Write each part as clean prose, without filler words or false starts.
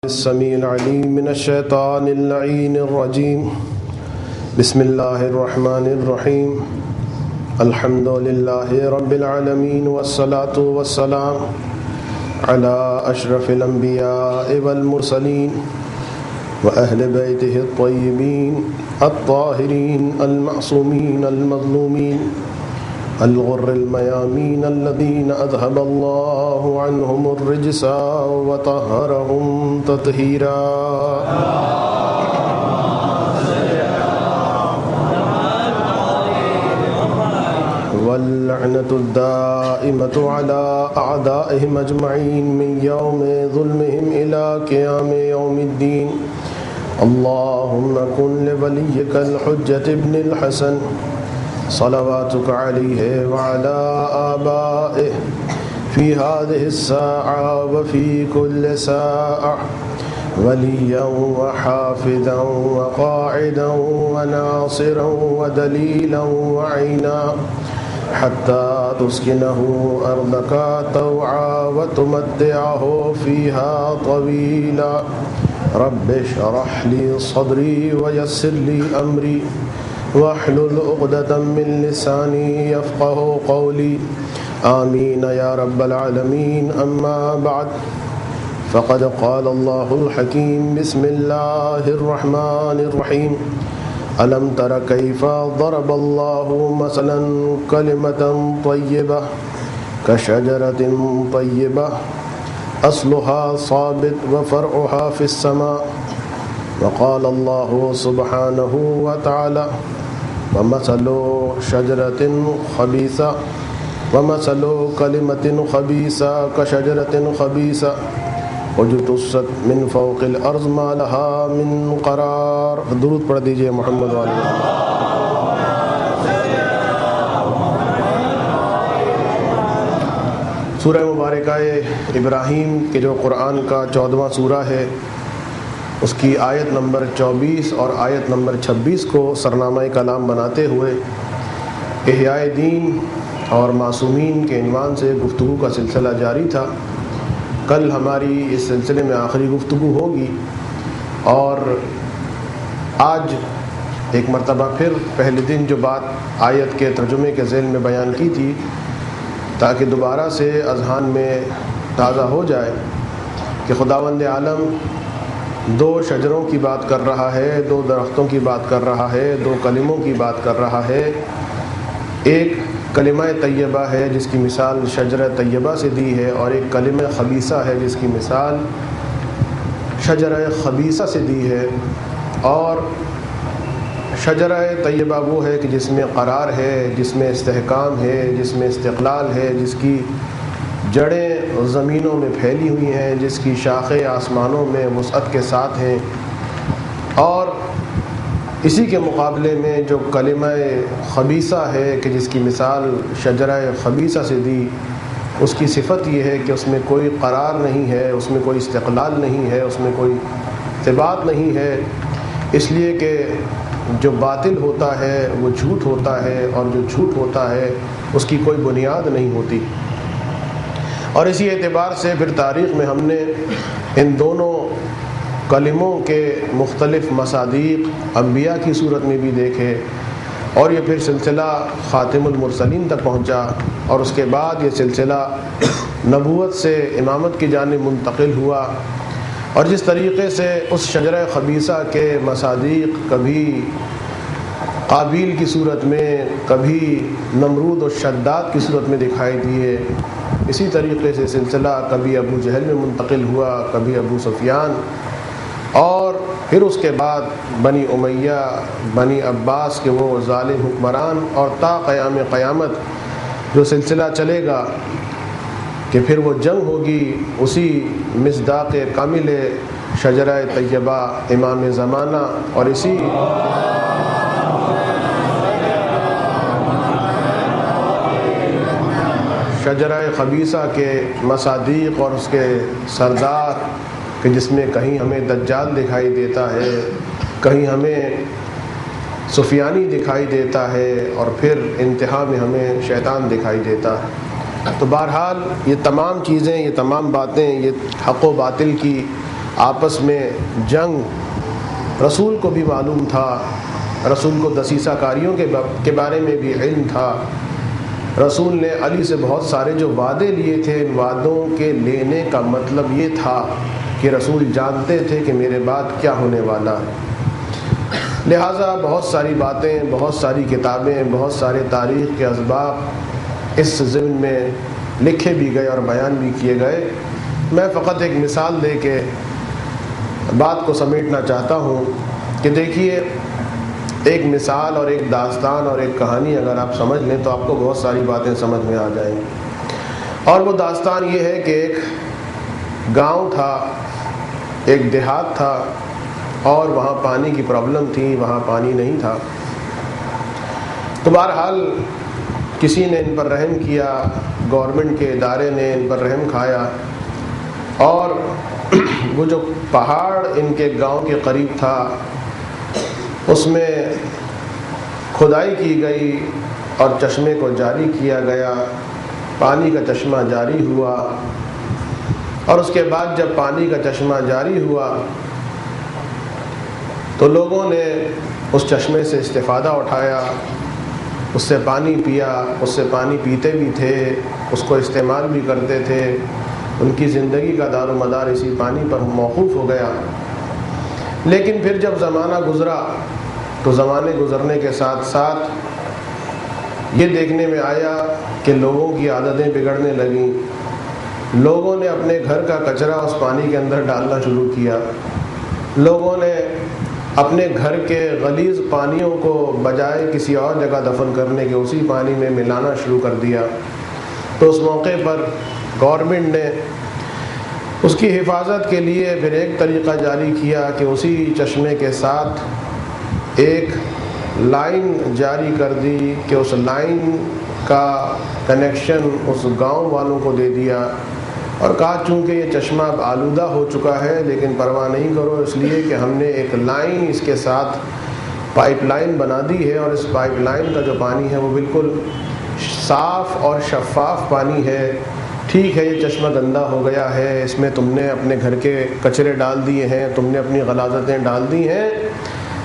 السميع العليم من الشيطان اللعين الرجيم. بسم الله الرحمن الرحيم. الحمد لله رب العالمين والصلاة والسلام على أشرف الأنبياء والمرسلين وأهل بيته الطيبين الطاهرين المعصومين المظلومين الغر الميامين الذين أذهب الله عنهم الرجس وطهرهم تطهيرا. واللعنة الدائمة على أعدائهم أجمعين من يوم ظلمهم إلى قيام يوم الدين. اللهم كن لوليك الحجة ابن الحسن صلواتك عليه وعلى آبائه في هذه الساعة وفي كل ساعة وليا وحافظا وقاعدا وناصرا ودليلا وعينا حتى تسكنه أرضك طوعا وتمتعه فيها طويلا. رب اشرح لي صدري ويسر لي أمري واحلل عقدة من لساني يفقه قولي. آمين يا رب العالمين. أما بعد فقد قال الله الحكيم. بسم الله الرحمن الرحيم. ألم تر كيف ضرب الله مثلا كلمة طيبة كشجرة طيبة أصلها ثابت وفرعها في السماء. وقال الله سبحانه وتعالى ومثل شجرة خبيثة ومثل كلمة خبيثة كشجرة خبيثة اجتثت من فوق الأرض ما لها من قرار. درود پڑھ دیجئے محمد والی. سورہ مبارکہ ابراہیم کے جو قرآن کا 14واں سورہ ہے، اس کی آیت نمبر 24 اور آیت نمبر 26 کو سرنامہ کلام بناتے ہوئے احیاء دین اور معصومین کے عنوان سے گفتگو کا سلسلہ جاری تھا. کل ہماری اس سلسلے میں آخری گفتگو ہوگی اور آج ایک مرتبہ پھر پہلے دن جو بات آیت کے ترجمے کے ذیل میں بیان کی تھی، تاکہ دوبارہ سے اذہان میں تازہ ہو جائے کہ خداوند عالم دو شجروں کی بات کر رہا ہے، دو درختوں کی بات کر رہا ہے، دو کلموں کی بات کر رہا ہے. ایک کلمہ طیبہ ہے جس کی مثال شجرہ طیبہ سے دی ہے، اور ایک کلمہ خبیثہ ہے جس کی مثال شجرہ خبیثہ سے دی ہے. اور شجرہ طیبہ وہ ہے کہ جس میں قرار ہے، جس میں استحکام ہے، جس میں استقلال ہے، جس کی جڑیں زمینوں میں پھیلی ہوئی ہیں، جس کی شاخیں آسمانوں میں وسعت کے ساتھ ہیں. اور اسی کے مقابلے میں جو کلمہ خبیثہ ہے کہ جس کی مثال شجرہ خبیثہ سے دی، اس کی صفت یہ ہے کہ اس میں کوئی قرار نہیں ہے، اس میں کوئی استقلال نہیں ہے، اس میں کوئی ثبات نہیں ہے. اس لیے کہ جو باطل ہوتا ہے وہ جھوٹ ہوتا ہے، اور جو جھوٹ ہوتا ہے اس کی کوئی بنیاد نہیں ہوتی. اور اسی اعتبار سے پھر تاریخ میں ہم نے ان دونوں کلموں کے مختلف مصادیق انبیاء کی صورت میں بھی دیکھے، اور یہ پھر سلسلہ خاتم المرسلین تک پہنچا، اور اس کے بعد یہ سلسلہ نبوت سے امامت کی جانب منتقل ہوا. اور جس طریقے سے اس شجرہ خبیثہ کے مصادیق کبھی قابیل کی صورت میں، کبھی نمرود و شداد کی صورت میں دکھائی دیے، اسی طریقے سے سلسلہ کبھی ابو جہل میں منتقل ہوا، کبھی ابو سفیان، اور پھر اس کے بعد بنی امیہ، بنی عباس کے وہ ظالم حکمران، اور تا قیام قیامت جو سلسلہ چلے گا کہ پھر وہ جنگ ہوگی اسی مصداق کامل شجرہ طیبہ امام زمانہ اور اسی شجرہ خبیثہ کے مصادیق اور اس کے سردار، کہ جس میں کہیں ہمیں دجال دکھائی دیتا ہے، کہیں ہمیں سفیانی دکھائی دیتا ہے، اور پھر انتہا میں ہمیں شیطان دکھائی دیتا ہے. تو بہرحال یہ تمام چیزیں، یہ تمام باتیں، یہ حق و باطل کی آپس میں جنگ رسول کو بھی معلوم تھا، رسول کو دسیسہ کاریوں کے بارے میں بھی علم تھا۔ رسول نے علی سے بہت سارے جو وعدے لیے تھے، ان وعدوں کے لینے کا مطلب یہ تھا کہ رسول جانتے تھے کہ میرے بعد کیا ہونے والا ہے۔ لہٰذا بہت ساری باتیں، بہت ساری کتابیں، بہت سارے تاریخ کے اسباب اس ضمن میں لکھے بھی گئے اور بیان بھی کیے گئے۔ میں فقط ایک مثال دے کے بات کو سمیٹنا چاہتا ہوں کہ دیکھیے، ایک مثال اور ایک داستان اور ایک کہانی اگر آپ سمجھ لیں تو آپ کو بہت ساری باتیں سمجھ میں آ جائیں گی۔ اور وہ داستان یہ ہے کہ ایک گاؤں تھا، ایک دیہات تھا، اور وہاں پانی کی پرابلم تھی، وہاں پانی نہیں تھا۔ تو بہرحال کسی نے ان پر رحم کیا، گورنمنٹ کے ادارے نے ان پر رحم کھایا، اور وہ جو پہاڑ ان کے گاؤں کے قریب تھا اس میں کھدائی کی گئی اور چشمے کو جاری کیا گیا، پانی کا چشمہ جاری ہوا۔ اور اس کے بعد جب پانی کا چشمہ جاری ہوا تو لوگوں نے اس چشمے سے استفادہ اٹھایا، اس سے پانی پیا، اس سے پانی پیتے بھی تھے، اس کو استعمال بھی کرتے تھے۔ ان کی زندگی کا دار و مدار اسی پانی پر موقوف ہو گیا۔ لیکن پھر جب زمانہ گزرا تو زمانے گزرنے کے ساتھ ساتھ یہ دیکھنے میں آیا کہ لوگوں کی عادتیں بگڑنے لگیں۔ لوگوں نے اپنے گھر کا کچرا اس پانی کے اندر ڈالنا شروع کیا۔ لوگوں نے اپنے گھر کے غلیظ پانیوں کو بجائے کسی اور جگہ دفن کرنے کے اسی پانی میں ملانا شروع کر دیا۔ تو اس موقع پر گورنمنٹ نے اس کی حفاظت کے لیے پھر ایک طریقہ جاری کیا کہ اسی چشمے کے ساتھ ایک لائن جاری کر دی کہ اس لائن کا کنیکشن اس گاؤں والوں کو دے دیا، اور کہا چونکہ یہ چشمہ اب آلودہ ہو چکا ہے لیکن پرواہ نہیں کرو، اس لیے کہ ہم نے ایک لائن اس کے ساتھ پائپ لائن بنا دی ہے، اور اس پائپ لائن کا جو پانی ہے وہ بالکل صاف اور شفاف پانی ہے۔ ٹھیک ہے، یہ چشمہ گندا ہو گیا ہے، اس میں تم نے اپنے گھر کے کچرے ڈال دیے ہیں، تم نے اپنی غلاظتیں ڈال دی ہیں،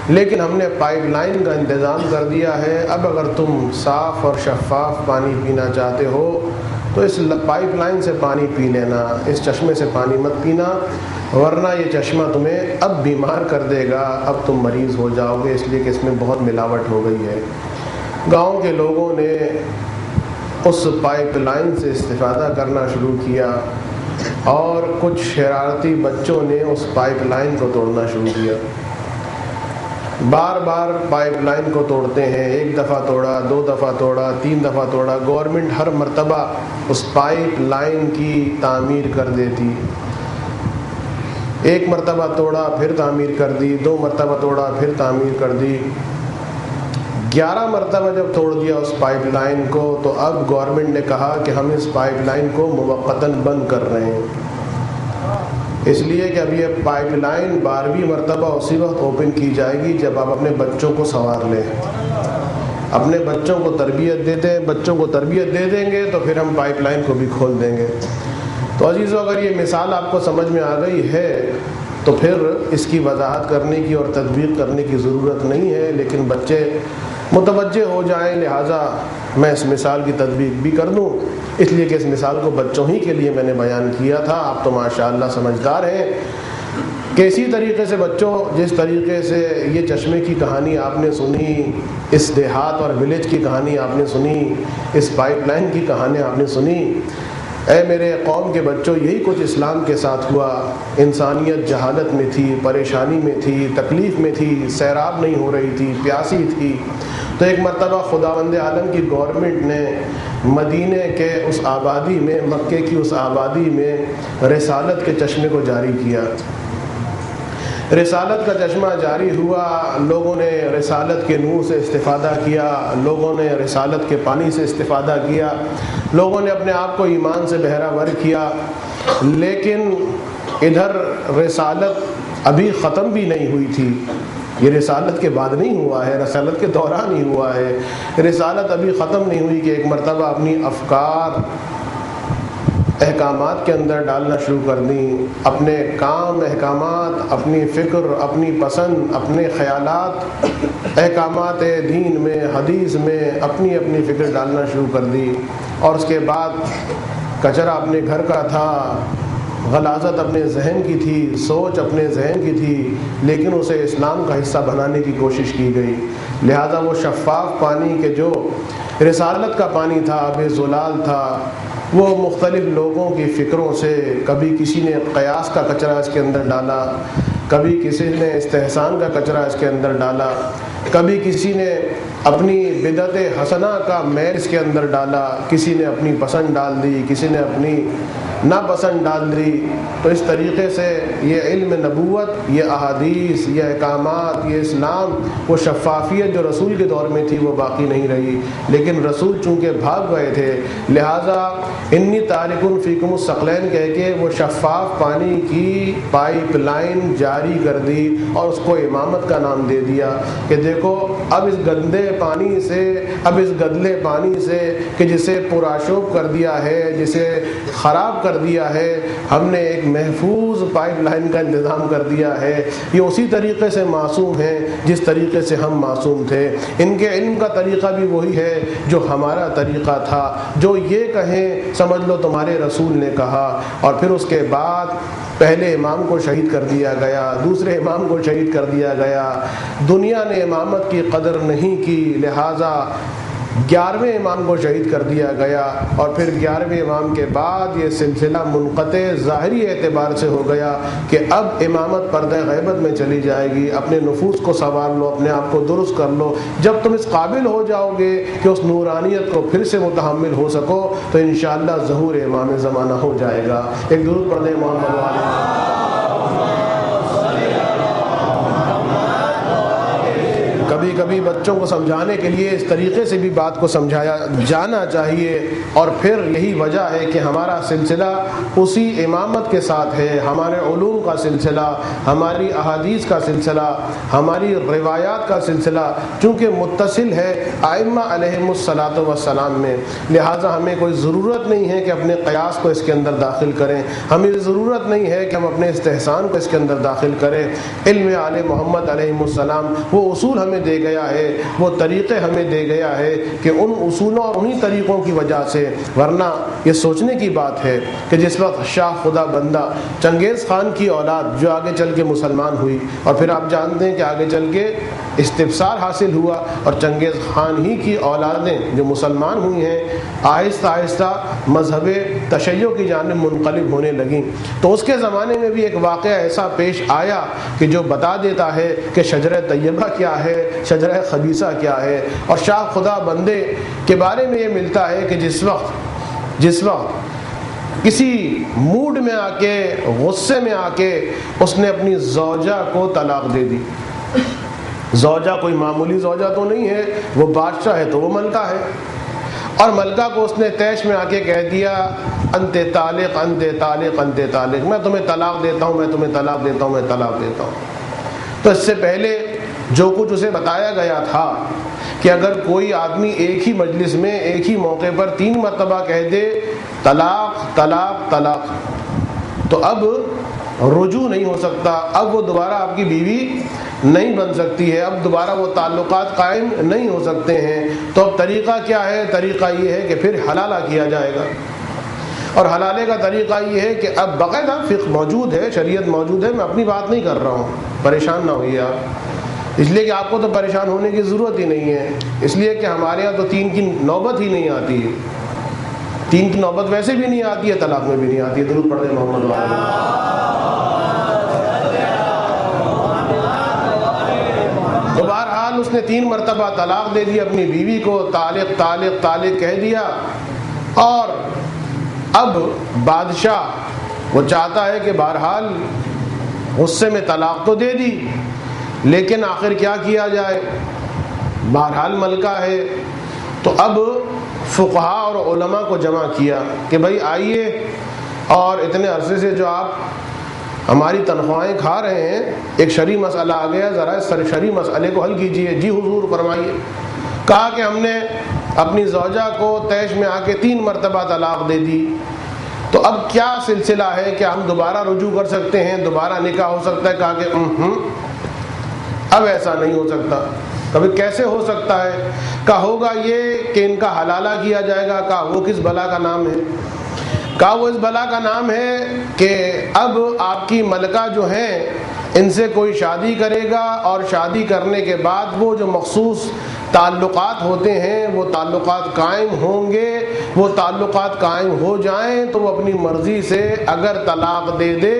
لیکن ہم نے پائپ لائن کا انتظام کر دیا ہے۔ اب اگر تم صاف اور شفاف پانی پینا چاہتے ہو تو اس پائپ لائن سے پانی پی لینا، اس چشمے سے پانی مت پینا، ورنہ یہ چشمہ تمہیں اب بیمار کر دے گا، اب تم مریض ہو جاؤ گے، اس لیے کہ اس میں بہت ملاوٹ ہو گئی ہے۔ گاؤں کے لوگوں نے اس پائپ لائن سے استفادہ کرنا شروع کیا، اور کچھ شرارتی بچوں نے اس پائپ لائن کو توڑنا شروع کیا۔ بار بار پائپ لائن کو توڑتے ہیں، ایک دفعہ توڑا، دو دفعہ توڑا، تین دفعہ توڑا، گورنمنٹ ہر مرتبہ اس پائپ لائن کی تعمیر کر دیتی۔ ایک مرتبہ توڑا پھر تعمیر کر دی، دو مرتبہ توڑا پھر تعمیر کر دی، 11 مرتبہ جب توڑ دیا اس پائپ لائن کو تو اب گورنمنٹ نے کہا کہ ہم اس پائپ لائن کو موقتاً بند کر رہے ہیں، اس لیے کہ اب یہ پائپ لائن 12ویں مرتبہ اسی وقت اوپن کی جائے گی جب آپ اپنے بچوں کو سنوار لیں، اپنے بچوں کو تربیت دے دیں، بچوں کو تربیت دے دیں گے تو پھر ہم پائپ لائن کو بھی کھول دیں گے۔ تو عزیزو، اگر یہ مثال آپ کو سمجھ میں آ گئی ہے تو پھر اس کی وضاحت کرنے کی اور تطبیق کرنے کی ضرورت نہیں ہے، لیکن بچے متوجہ ہو جائیں، لہٰذا میں اس مثال کی تطبیق بھی کر دوں، اس لیے کہ اس مثال کو بچوں ہی کے لیے میں نے بیان کیا تھا۔ آپ تو ماشاءاللہ سمجھدار ہیں کہ اسی طریقے سے بچوں، جس طریقے سے یہ چشمے کی کہانی آپ نے سنی، اس دیہات اور ولیج کی کہانی آپ نے سنی، اس پائپ لائن کی کہانی آپ نے سنی، اے میرے قوم کے بچوں، یہی کچھ اسلام کے ساتھ ہوا۔ انسانیت جہالت میں تھی، پریشانی میں تھی، تکلیف میں تھی، سیراب نہیں ہو رہی تھی، پیاسی تھی، تو ایک مرتبہ خداوند عالم کی گورنمنٹ نے مدینے کے اس آبادی میں، مکے کی اس آبادی میں رسالت کے چشمے کو جاری کیا۔ رسالت کا چشمہ جاری ہوا، لوگوں نے رسالت کے نور سے استفادہ کیا، لوگوں نے رسالت کے پانی سے استفادہ کیا، لوگوں نے اپنے آپ کو ایمان سے بہرہ ور کیا، لیکن ادھر رسالت ابھی ختم بھی نہیں ہوئی تھی۔ یہ رسالت کے بعد نہیں ہوا ہے، رسالت کے دوران ہی ہوا ہے۔ رسالت ابھی ختم نہیں ہوئی کہ ایک مرتبہ اپنی افکار احکامات کے اندر ڈالنا شروع کر دیں، اپنے کام، احکامات، اپنی فکر، اپنی پسند، اپنے خیالات، احکامات دین میں، حدیث میں اپنی اپنی فکر ڈالنا شروع کر دی، اور اس کے بعد کچرا اپنے گھر کا تھا، غلاظت اپنے ذہن کی تھی، سوچ اپنے ذہن کی تھی، لیکن اسے اسلام کا حصہ بنانے کی کوشش کی گئی۔ لہذا وہ شفاف پانی کے جو رسالت کا پانی تھا، آب زلال تھا، وہ مختلف لوگوں کی فکروں سے، کبھی کسی نے قیاس کا کچرا اس کے اندر ڈالا، کبھی کسی نے استحسان کا کچرا اس کے اندر ڈالا، کبھی کسی نے اپنی بدعت حسنہ کا میل اس کے اندر ڈالا، کسی نے اپنی پسند ڈال دی، کسی نے اپنی ناپسند ڈال دی۔ تو اس طریقے سے یہ علم نبوت، یہ احادیث، یہ احکامات، یہ اسلام، وہ شفافیت جو رسول کے دور میں تھی وہ باقی نہیں رہی، لیکن رسول چونکہ بھاگ گئے تھے، لہٰذا انی تارک فیکم الثقلین کہہ کے وہ شفاف پانی کی پائپ لائن جاری کر دی اور اس کو امامت کا نام دے دیا کہ دیکھو اب اس گندے پانی سے، اب اس گدلے پانی سے کہ جسے پرآشوب کر دیا ہے، جسے خراب کر دیا ہے، ہم نے ایک محفوظ پائپ لائن کا انتظام کر دیا ہے۔ یہ اسی طریقے سے معصوم ہیں جس طریقے سے ہم معصوم تھے۔ ان کے علم کا طریقہ بھی وہی ہے جو ہمارا طریقہ تھا، جو یہ کہیں سمجھ لو تمہارے رسول نے کہا۔ اور پھر اس کے بعد پہلے امام کو شہید کر دیا گیا، دوسرے امام کو شہید کر دیا گیا، دنیا نے امامت کی قدر نہیں کی، لہٰذا 11ویں امام کو شہید کر دیا گیا، اور پھر 11ویں امام کے بعد یہ سلسلہ منقطع ظاہری اعتبار سے ہو گیا کہ اب امامت پردہ غیبت میں چلی جائے گی۔ اپنے نفوس کو سنوار لو، اپنے آپ کو درست کر لو، جب تم اس قابل ہو جاؤ گے کہ اس نورانیت کو پھر سے متحمل ہو سکو تو انشاءاللہ ظہور امام زمانہ ہو جائے گا۔ ایک درود پڑھ دیں محمد والے۔ کبھی کبھی بچوں کو سمجھانے کے لیے اس طریقے سے بھی بات کو سمجھایا جانا چاہیے، اور پھر یہی وجہ ہے کہ ہمارا سلسلہ اسی امامت کے ساتھ ہے، ہمارے علوم کا سلسلہ، ہماری احادیث کا سلسلہ، ہماری روایات کا سلسلہ چونکہ متصل ہے ائمہ علیہم الصلاۃ والسلام میں، لہٰذا ہمیں کوئی ضرورت نہیں ہے کہ اپنے قیاس کو اس کے اندر داخل کریں، ہمیں ضرورت نہیں ہے کہ ہم اپنے استحسان کو اس کے اندر داخل کریں۔ علم آل محمد علیہم السلام وہ اصول ہمیں دے گیا ہے، وہ طریقے ہمیں دے گیا ہے کہ ان اصولوں اور انہی طریقوں کی وجہ سے، ورنہ یہ سوچنے کی بات ہے کہ جس وقت شاہ خدا بندہ چنگیز خان کی اولاد جو آگے چل کے مسلمان ہوئی، اور پھر آپ جانتے ہیں کہ آگے چل کے استبصار حاصل ہوا اور چنگیز خان ہی کی اولادیں جو مسلمان ہوئی ہیں آہستہ آہستہ مذہب تشیع کی جانب منقلب ہونے لگیں، تو اس کے زمانے میں بھی ایک واقعہ ایسا پیش آیا کہ جو بتا دیتا ہے کہ شجرہ طیبہ کیا ہے، شجرہ خبیثہ کیا ہے۔ اور شاہ خدا بندے کے بارے میں یہ ملتا ہے کہ جس وقت کسی موڈ میں آ کے، غصے میں آ کے اس نے اپنی زوجہ کو طلاق دے دی۔ زوجہ کوئی معمولی زوجہ تو نہیں ہے، وہ بادشاہ ہے تو وہ ملکہ ہے، اور ملکہ کو اس نے طیش میں آ کے کہہ دیا انت طالق انت طالق انت طالق، میں تمہیں طلاق دیتا ہوں، میں تمہیں طلاق دیتا ہوں، میں طلاق دیتا ہوں۔ تو اس سے پہلے جو کچھ اسے بتایا گیا تھا کہ اگر کوئی آدمی ایک ہی مجلس میں ایک ہی موقع پر 3 مرتبہ کہہ دے طلاق طلاق طلاق، تو اب رجوع نہیں ہو سکتا، اب وہ دوبارہ آپ کی بیوی نہیں بن سکتی ہے، اب دوبارہ وہ تعلقات قائم نہیں ہو سکتے ہیں۔ تو اب طریقہ کیا ہے؟ طریقہ یہ ہے کہ پھر حلالہ کیا جائے گا، اور حلالے کا طریقہ یہ ہے کہ اب باقاعدہ فقہ موجود ہے، شریعت موجود ہے، میں اپنی بات نہیں کر رہا ہوں، پریشان نہ ہوئیے آپ، اس لیے کہ آپ کو تو پریشان ہونے کی ضرورت ہی نہیں ہے، اس لیے کہ ہمارے یہاں تو 3 کی نوبت ہی نہیں آتی ہے، 3 کی نوبت ویسے بھی نہیں آتی ہے، طلاق میں بھی نہیں آتی ہے۔ درود پڑھ دیں محمد والے۔ تو بہرحال اس نے 3 مرتبہ طلاق دے دی اپنی بیوی کو، طالق طالق طالق کہہ دیا، اور اب بادشاہ وہ چاہتا ہے کہ بہرحال غصے میں طلاق تو دے دی، لیکن آخر کیا کیا جائے، بہرحال ملکہ ہے۔ تو اب فقہاء اور علماء کو جمع کیا کہ بھائی آئیے، اور اتنے عرصے سے جو آپ ہماری تنخواہیں کھا رہے ہیں، ایک شرعی مسئلہ آ گیا، ذرا اس شرعی مسئلے کو حل کیجئے۔ جی حضور فرمائیے۔ کہا کہ ہم نے اپنی زوجہ کو طیش میں آ کے 3 مرتبہ طلاق دے دی، تو اب کیا سلسلہ ہے؟ کیا ہم دوبارہ رجوع کر سکتے ہیں؟ دوبارہ نکاح ہو سکتا ہے؟ کہا کہ اب ایسا نہیں ہو سکتا۔ کبھی کیسے ہو سکتا ہے؟ کہا ہوگا یہ کہ ان کا حلالہ کیا جائے گا۔ کہا وہ کس بلا کا نام ہے؟ کہا وہ اس بلا کا نام ہے کہ اب آپ کی ملکہ جو ہیں ان سے کوئی شادی کرے گا، اور شادی کرنے کے بعد وہ جو مخصوص تعلقات ہوتے ہیں وہ تعلقات قائم ہوں گے۔ وہ تعلقات قائم ہو جائیں تو وہ اپنی مرضی سے اگر طلاق دے دے،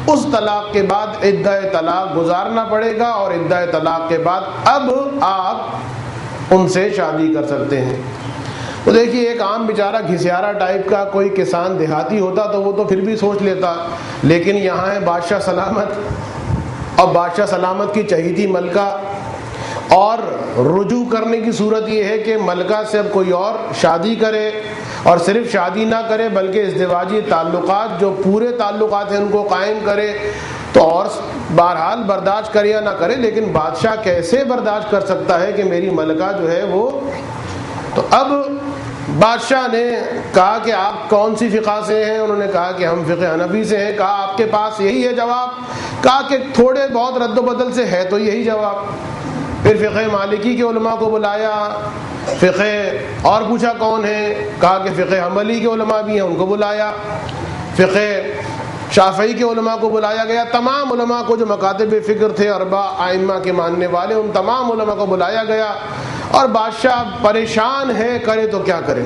اس طلاق کے بعد عدہ طلاق گزارنا پڑے گا، اور عدہ طلاق کے بعد اب آپ ان سے شادی کر سکتے ہیں۔ تو دیکھیے ایک عام بیچارہ گھسیارہ ٹائپ کا کوئی کسان دیہاتی ہوتا تو وہ تو پھر بھی سوچ لیتا، لیکن یہاں ہے بادشاہ سلامت، اور بادشاہ سلامت کی چہیتی ملکہ، اور رجوع کرنے کی صورت یہ ہے کہ ملکہ سے اب کوئی اور شادی کرے، اور صرف شادی نہ کرے بلکہ ازدواجی تعلقات جو پورے تعلقات ہیں ان کو قائم کرے۔ تو اور بہرحال برداشت کرے یا نہ کرے، لیکن بادشاہ کیسے برداشت کر سکتا ہے کہ میری ملکہ جو ہے وہ۔ تو اب بادشاہ نے کہا کہ آپ کون سی فقہ سے ہیں؟ انہوں نے کہا کہ ہم فقہ حنفی سے ہیں۔ کہا آپ کے پاس یہی ہے جواب؟ کہا کہ تھوڑے بہت رد و بدل سے ہے تو یہی جواب۔ پھر فقہ مالکی کے علماء کو بلایا، فقہ اور پوچھا کون ہے؟ کہا کہ فقہ حنبلی کے علماء بھی ہیں، ان کو بلایا۔ فقہ شافعی کے علماء کو بلایا گیا، تمام علماء کو جو مکاتب فکر تھے، اربع ائمہ کے ماننے والے، ان تمام علماء کو بلایا گیا، اور بادشاہ پریشان ہے کرے تو کیا کرے۔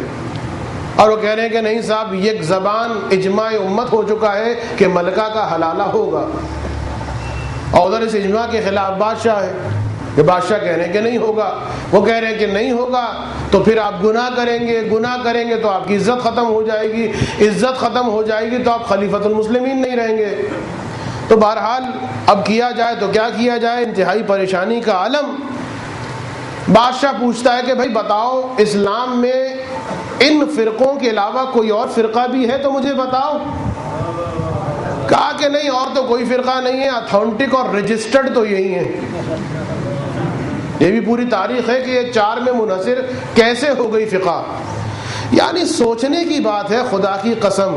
اور وہ کہہ رہے ہیں کہ نہیں صاحب، یک زبان اجماع امت ہو چکا ہے کہ ملکہ کا حلالہ ہوگا، اور ادھر اس اجماع کے خلاف بادشاہ ہے کہ بادشاہ کہہ رہے ہیں کہ نہیں ہوگا، وہ کہہ رہے ہیں کہ نہیں ہوگا تو پھر آپ گناہ کریں گے، گناہ کریں گے تو آپ کی عزت ختم ہو جائے گی، عزت ختم ہو جائے گی تو آپ خلیفۃ المسلمین نہیں رہیں گے۔ تو بہرحال اب کیا جائے تو کیا کیا جائے؟ انتہائی پریشانی کا عالم۔ بادشاہ پوچھتا ہے کہ بھائی بتاؤ، اسلام میں ان فرقوں کے علاوہ کوئی اور فرقہ بھی ہے تو مجھے بتاؤ۔ کہا کہ نہیں، اور تو کوئی فرقہ نہیں ہے، اتھینٹک اور رجسٹرڈ تو یہی ہے۔ یہ بھی پوری تاریخ ہے کہ یہ چار میں منحصر کیسے ہو گئی فقہ۔ یعنی سوچنے کی بات ہے، خدا کی قسم۔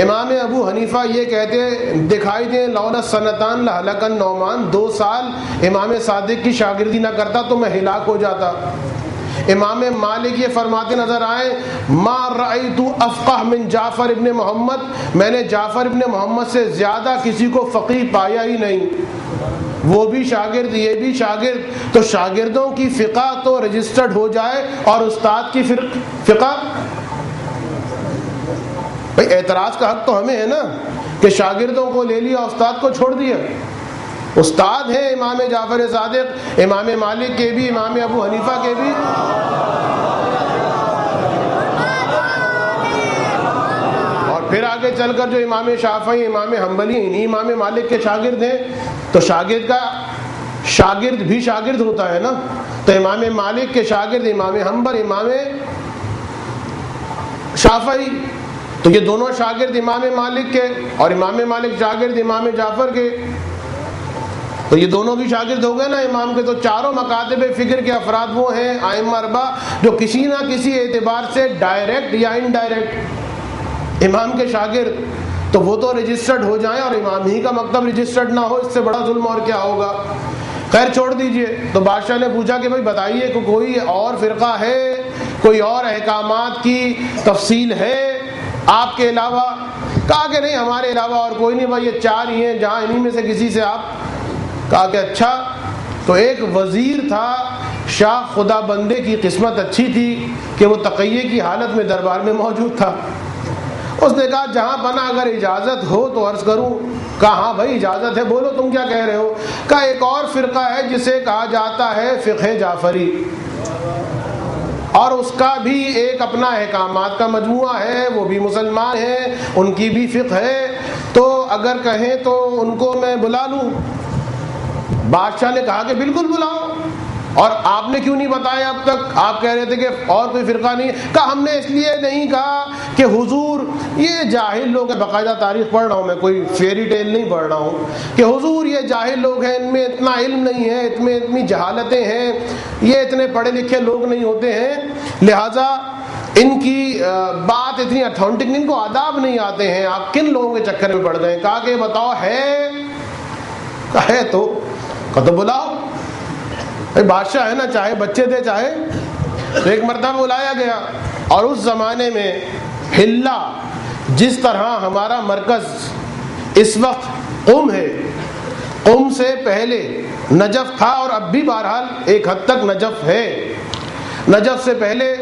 امام ابو حنیفہ یہ کہتے دکھائی دیں لولا سنتان لہلک النعمان، 2 سال امام صادق کی شاگردی نہ کرتا تو میں ہلاک ہو جاتا۔ امام مالک یہ فرماتے نظر آئے ما رأیت افقہ من جعفر ابن محمد، میں نے جعفر ابن محمد سے زیادہ کسی کو فقیہ پایا ہی نہیں۔ وہ بھی شاگرد، یہ بھی شاگرد، تو شاگردوں کی فقہ تو رجسٹرڈ ہو جائے اور استاد کی فقہ۔ بھئی اعتراض کا حق تو ہمیں ہے نا کہ شاگردوں کو لے لیا، استاد کو چھوڑ دیا۔ استاد ہیں امام جعفر صادق، امام مالک کے بھی، امام ابو حنیفہ کے بھی۔ اور پھر آگے چل کر جو امام شافعی، امام حنبلی، انہی امام مالک کے شاگرد ہیں۔ تو شاگرد کا شاگرد بھی شاگرد ہوتا ہے نا، تو امام مالک کے شاگرد امام حنبل، امام شافعی، تو یہ دونوں شاگرد امام مالک کے، اور امام مالک شاگرد امام جعفر کے، تو یہ دونوں بھی شاگرد ہو گئے نا امام کے۔ تو چاروں مکاتب فکر کے افراد وہ ہیں ائمہ اربعہ جو کسی نہ کسی اعتبار سے ڈائریکٹ یا انڈائریکٹ امام کے شاگرد، تو وہ تو رجسٹرڈ ہو جائیں، اور امام ہی کا مکتب رجسٹرڈ نہ ہو، اس سے بڑا ظلم اور کیا ہوگا۔ خیر چھوڑ دیجئے۔ تو بادشاہ نے پوچھا کہ بھائی بتائیے کہ کوئی اور فرقہ ہے، کوئی اور احکامات کی تفصیل ہے آپ کے علاوہ؟ کہا کہ نہیں، ہمارے علاوہ اور کوئی نہیں، بھائی یہ 4 ہی ہیں، جہاں انہی میں سے کسی سے آپ۔ کہا کہ اچھا۔ تو ایک وزیر تھا، شاہ خدا بندے کی قسمت اچھی تھی کہ وہ تقیے کی حالت میں دربار میں موجود تھا۔ اس نے کہا جہاں پناہ اگر اجازت ہو تو عرض کروں۔ کہا ہاں بھائی اجازت ہے، بولو تم کیا کہہ رہے ہو۔ کہا ایک اور فرقہ ہے جسے کہا جاتا ہے فقہ جعفری، اور اس کا بھی ایک اپنا احکامات کا مجموعہ ہے، وہ بھی مسلمان ہیں، ان کی بھی فقہ ہے، تو اگر کہیں تو ان کو میں بلا لوں۔ بادشاہ نے کہا کہ بالکل بلاؤ، اور آپ نے کیوں نہیں بتایا اب تک؟ آپ کہہ رہے تھے کہ اور کوئی فرقہ نہیں ہے۔ کہا ہم نے اس لیے نہیں کہا کہ حضور یہ جاہل لوگ ہیں، باقاعدہ تاریخ پڑھ رہا ہوں میں، کوئی فیری ٹیل نہیں پڑھ رہا ہوں، کہ حضور یہ جاہل لوگ ہیں، ان میں اتنا علم نہیں ہے، ان میں اتنی جہالتیں ہیں، یہ اتنے پڑھے لکھے لوگ نہیں ہوتے ہیں، لہٰذا ان کی بات اتنی اتھینٹک نہیں، ان کو آداب نہیں آتے ہیں، آپ کن لوگوں کے چکر میں پڑ گئے؟ کہا کہ بتاؤ ہے تو بلاؤ، بادشاہ ہے نا، چاہے بچے تھے چاہے. تو ایک مرتبہ بلایا گیا، اور اس زمانے میں حلہ جس طرح ہمارا مرکز اس وقت قم ہے، قم سے پہلے نجف تھا، اور اب بھی بہرحال ایک حد تک نجف ہے. نجف سے پہلے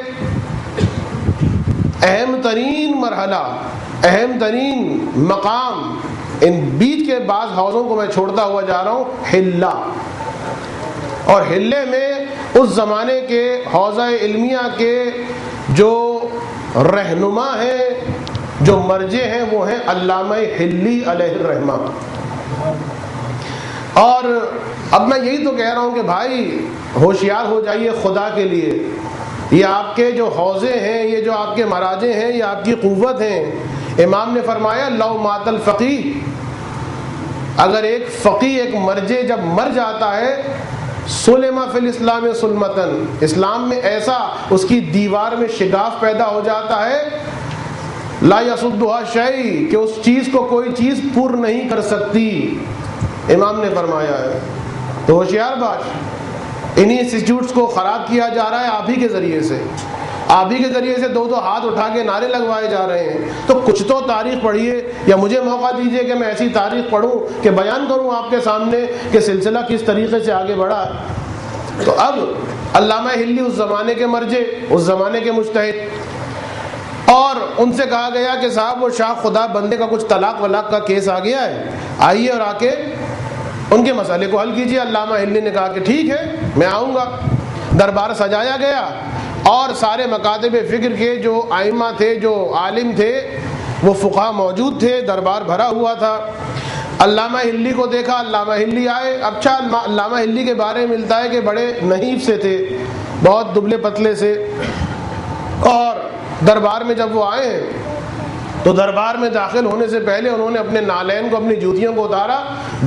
اہم ترین مرحلہ، اہم ترین مقام، ان بیچ کے بعض حوضوں کو میں چھوڑتا ہوا جا رہا ہوں، حلہ. اور حلے میں اس زمانے کے حوضہ علمیہ کے جو رہنما ہیں، جو مرجع ہیں، وہ ہیں علامہ حلی علیہ الرحمہ. اور اب میں یہی تو کہہ رہا ہوں کہ بھائی ہوشیار ہو جائیے خدا کے لیے. یہ آپ کے جو حوضے ہیں، یہ جو آپ کے مراجع ہیں، یہ آپ کی قوت ہیں. امام نے فرمایا لو مات الفقیہ، اگر ایک فقیہ، ایک مرجع جب مر جاتا ہے، سلم فی الاسلام سلمتن، اسلام میں ایسا اس کی دیوار میں شگاف پیدا ہو جاتا ہے، لا یصدها شیء، کہ اس چیز کو کوئی چیز پر نہیں کر سکتی. امام نے فرمایا ہے. تو ہوشیار باش، انہی انسٹیٹیوٹس کو خراب کیا جا رہا ہے آپ ہی کے ذریعے سے. آپ ہی کے ذریعے سے دو ہاتھ اٹھا کے نعرے لگوائے جا رہے ہیں. تو کچھ تو تاریخ پڑھیے، یا مجھے موقع دیجیے کہ میں ایسی تاریخ پڑھوں کہ بیان کروں آپ کے سامنے کہ سلسلہ کس طریقے سے آگے بڑھا. تو اب علامہ حلی اس زمانے کے مرجع، اس زمانے کے مجتہد، اور ان سے کہا گیا کہ صاحب وہ شاہ خدا بندے کا کچھ طلاق ولاق کا کیس آ گیا ہے، آئیے اور آ کے ان کے مسئلے کو حل کیجیے. علامہ حلی نے کہا کہ ٹھیک ہے میں آؤں گا. دربار سجایا گیا، اور سارے مکاتب فکر کے جو ائمہ تھے، جو عالم تھے، وہ فقہا موجود تھے، دربار بھرا ہوا تھا. علامہ حلی کو دیکھا، علامہ حلی آئے. اچھا، علامہ حلی کے بارے میں ملتا ہے کہ بڑے نحیف سے تھے، بہت دبلے پتلے سے. اور دربار میں جب وہ آئے تو دربار میں داخل ہونے سے پہلے انہوں نے اپنے نالین کو، اپنی جوتیوں کو اتارا،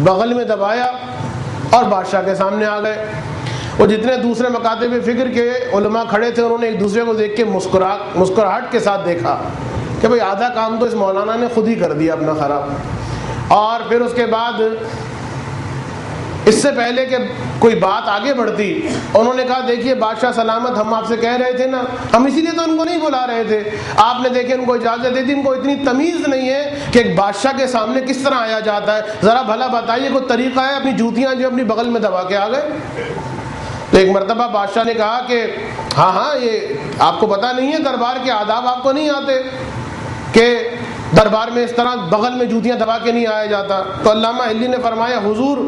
بغل میں دبایا، اور بادشاہ کے سامنے آ گئے. وہ جتنے دوسرے مکاتب فکر کے علماء کھڑے تھے، انہوں نے ایک دوسرے کو دیکھ کے مسکراہٹ کے ساتھ دیکھا کہ بھئی آدھا کام تو اس مولانا نے خود ہی کر دیا اپنا خراب. اور پھر اس کے بعد اس سے پہلے کہ کوئی بات آگے بڑھتی، انہوں نے کہا دیکھیے بادشاہ سلامت، ہم آپ سے کہہ رہے تھے نا، ہم اسی لیے تو ان کو نہیں بلا رہے تھے. آپ نے دیکھے ان کو اجازت دے دی، ان کو اتنی تمیز نہیں ہے کہ ایک بادشاہ کے سامنے کس طرح آیا جاتا ہے. ذرا بھلا بتائیے کوئی طریقہ ہے؟ اپنی جوتیاں جو اپنی بغل میں دبا کے آ گئے. تو ایک مرتبہ بادشاہ نے کہا کہ ہاں یہ آپ کو پتہ نہیں ہے، دربار کے آداب آپ کو نہیں آتے کہ دربار میں اس طرح بغل میں جوتیاں دبا کے نہیں آیا جاتا. تو علامہ حلی نے فرمایا حضور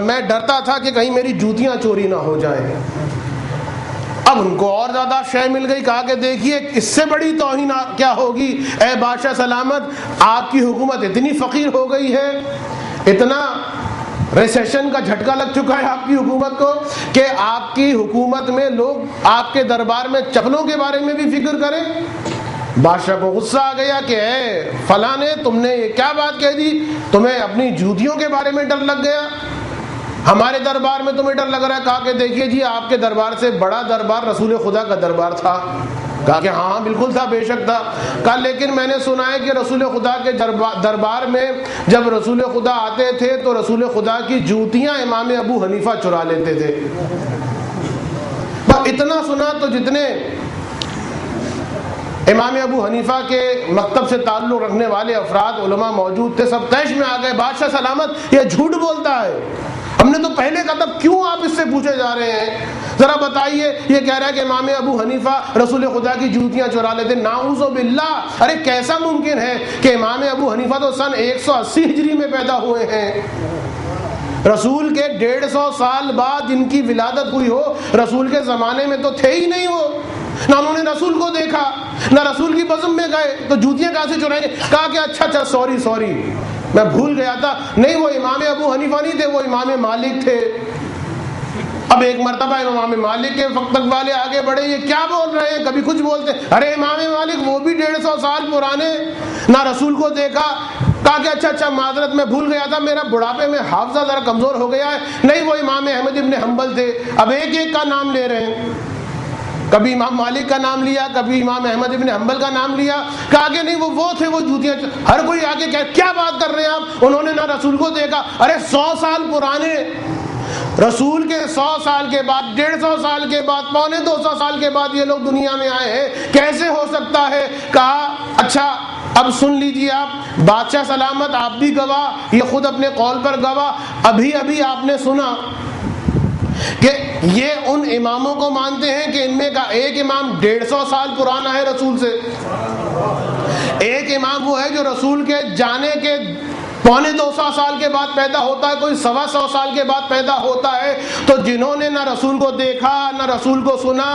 میں ڈرتا تھا کہ کہیں میری جوتیاں چوری نہ ہو جائیں. اب ان کو اور زیادہ شے مل گئی. کہا کہ دیکھیے اس سے بڑی توہین کیا ہوگی اے بادشاہ سلامت، آپ کی حکومت اتنی فقیر ہو گئی ہے، اتنا ریسیشن کا جھٹکا لگ چکا ہے آپ کی حکومت کو کہ آپ کی حکومت میں لوگ آپ کے دربار میں چپلوں کے بارے میں بھی فکر کریں. بادشاہ کو غصہ آ گیا کہ اے فلاں نے، تم نے یہ کیا بات کہہ دی؟ تمہیں اپنی جوتیوں کے بارے میں ڈر لگ گیا، ہمارے دربار میں تمہیں ڈر لگ رہا ہے. کہا کہ دیکھیے جی آپ کے دربار سے بڑا دربار رسول خدا کا دربار تھا. کہا کہ ہاں بالکل تھا، بے شک تھا. کہا لیکن میں نے سنا ہے کہ رسول خدا کے دربار میں جب رسول خدا آتے تھے تو رسول خدا کی جوتیاں امام ابو حنیفہ چرا لیتے تھے. اتنا سنا تو جتنے امام ابو حنیفہ کے مکتب سے تعلق رکھنے والے افراد علماء موجود تھے، سب طیش میں آ گئے. بادشاہ سلامت یہ جھوٹ بولتا ہے، ہم نے تو پہلے کہا تب کیوں آپ اس سے پوچھے جا رہے ہیں؟ ذرا بتائیے. یہ کہہ رہا ہے کہ امام ابو حنیفہ رسول خدا کی جوتیاں چرا لیتے. نعوذ باللہ. ارے کیسا ممکن ہے کہ امام ابو حنیفہ تو سن 180 ہجری میں پیدا ہوئے ہیں، رسول کے 150 سال بعد جن کی ولادت ہوئی ہو، رسول کے زمانے میں تو تھے ہی نہیں وہ، نہ انہوں نے رسول کو دیکھا، نہ رسول کی بزم میں گئے، تو جوتیاں کہاں سے چرائیں گے؟ کہا کہ اچھا سوری میں بھول گیا تھا، نہیں وہ امام ابو حنیفہ نہیں تھے، وہ امام مالک تھے. اب ایک مرتبہ امام مالک کے وقت تک والے آگے بڑھے، یہ کیا بول رہے ہیں؟ کبھی کچھ بولتے ہیں. ارے امام مالک وہ بھی 150 سال پرانے، نہ رسول کو دیکھا. کہا کہ اچھا معذرت میں بھول گیا تھا، میرا بڑھاپے میں حافظہ ذرا کمزور ہو گیا ہے. نہیں وہ امام احمد ابن حنبل تھے. اب ایک ایک کا نام لے رہے ہیں. کبھی امام مالک کا نام لیا، کبھی امام احمد ابن حنبل کا نام لیا، کہا کہ نہیں وہ تھے، وہ جوتیاں. ہر کوئی آگے کیا بات کر رہے ہیں آپ، انہوں نے نہ رسول کو دیکھا. ارے 100 سال پرانے رسول کے 100 سال کے بعد، 150 سال کے بعد، 250 سال کے بعد یہ لوگ دنیا میں آئے ہیں، کیسے ہو سکتا ہے؟ کہا اچھا اب سن لیجیے آپ، بادشاہ سلامت آپ بھی گواہ، یہ خود اپنے قول پر گواہ. ابھی آپ نے سنا کہ یہ ان اماموں کو مانتے ہیں کہ ان میں کا ایک امام 150 سال پرانا ہے رسول سے. ایک امام وہ ہے جو رسول کے جانے کے 250 سال کے بعد پیدا ہوتا ہے، کوئی 125 سال کے بعد پیدا ہوتا ہے. تو جنہوں نے نہ رسول کو دیکھا نہ رسول کو سنا،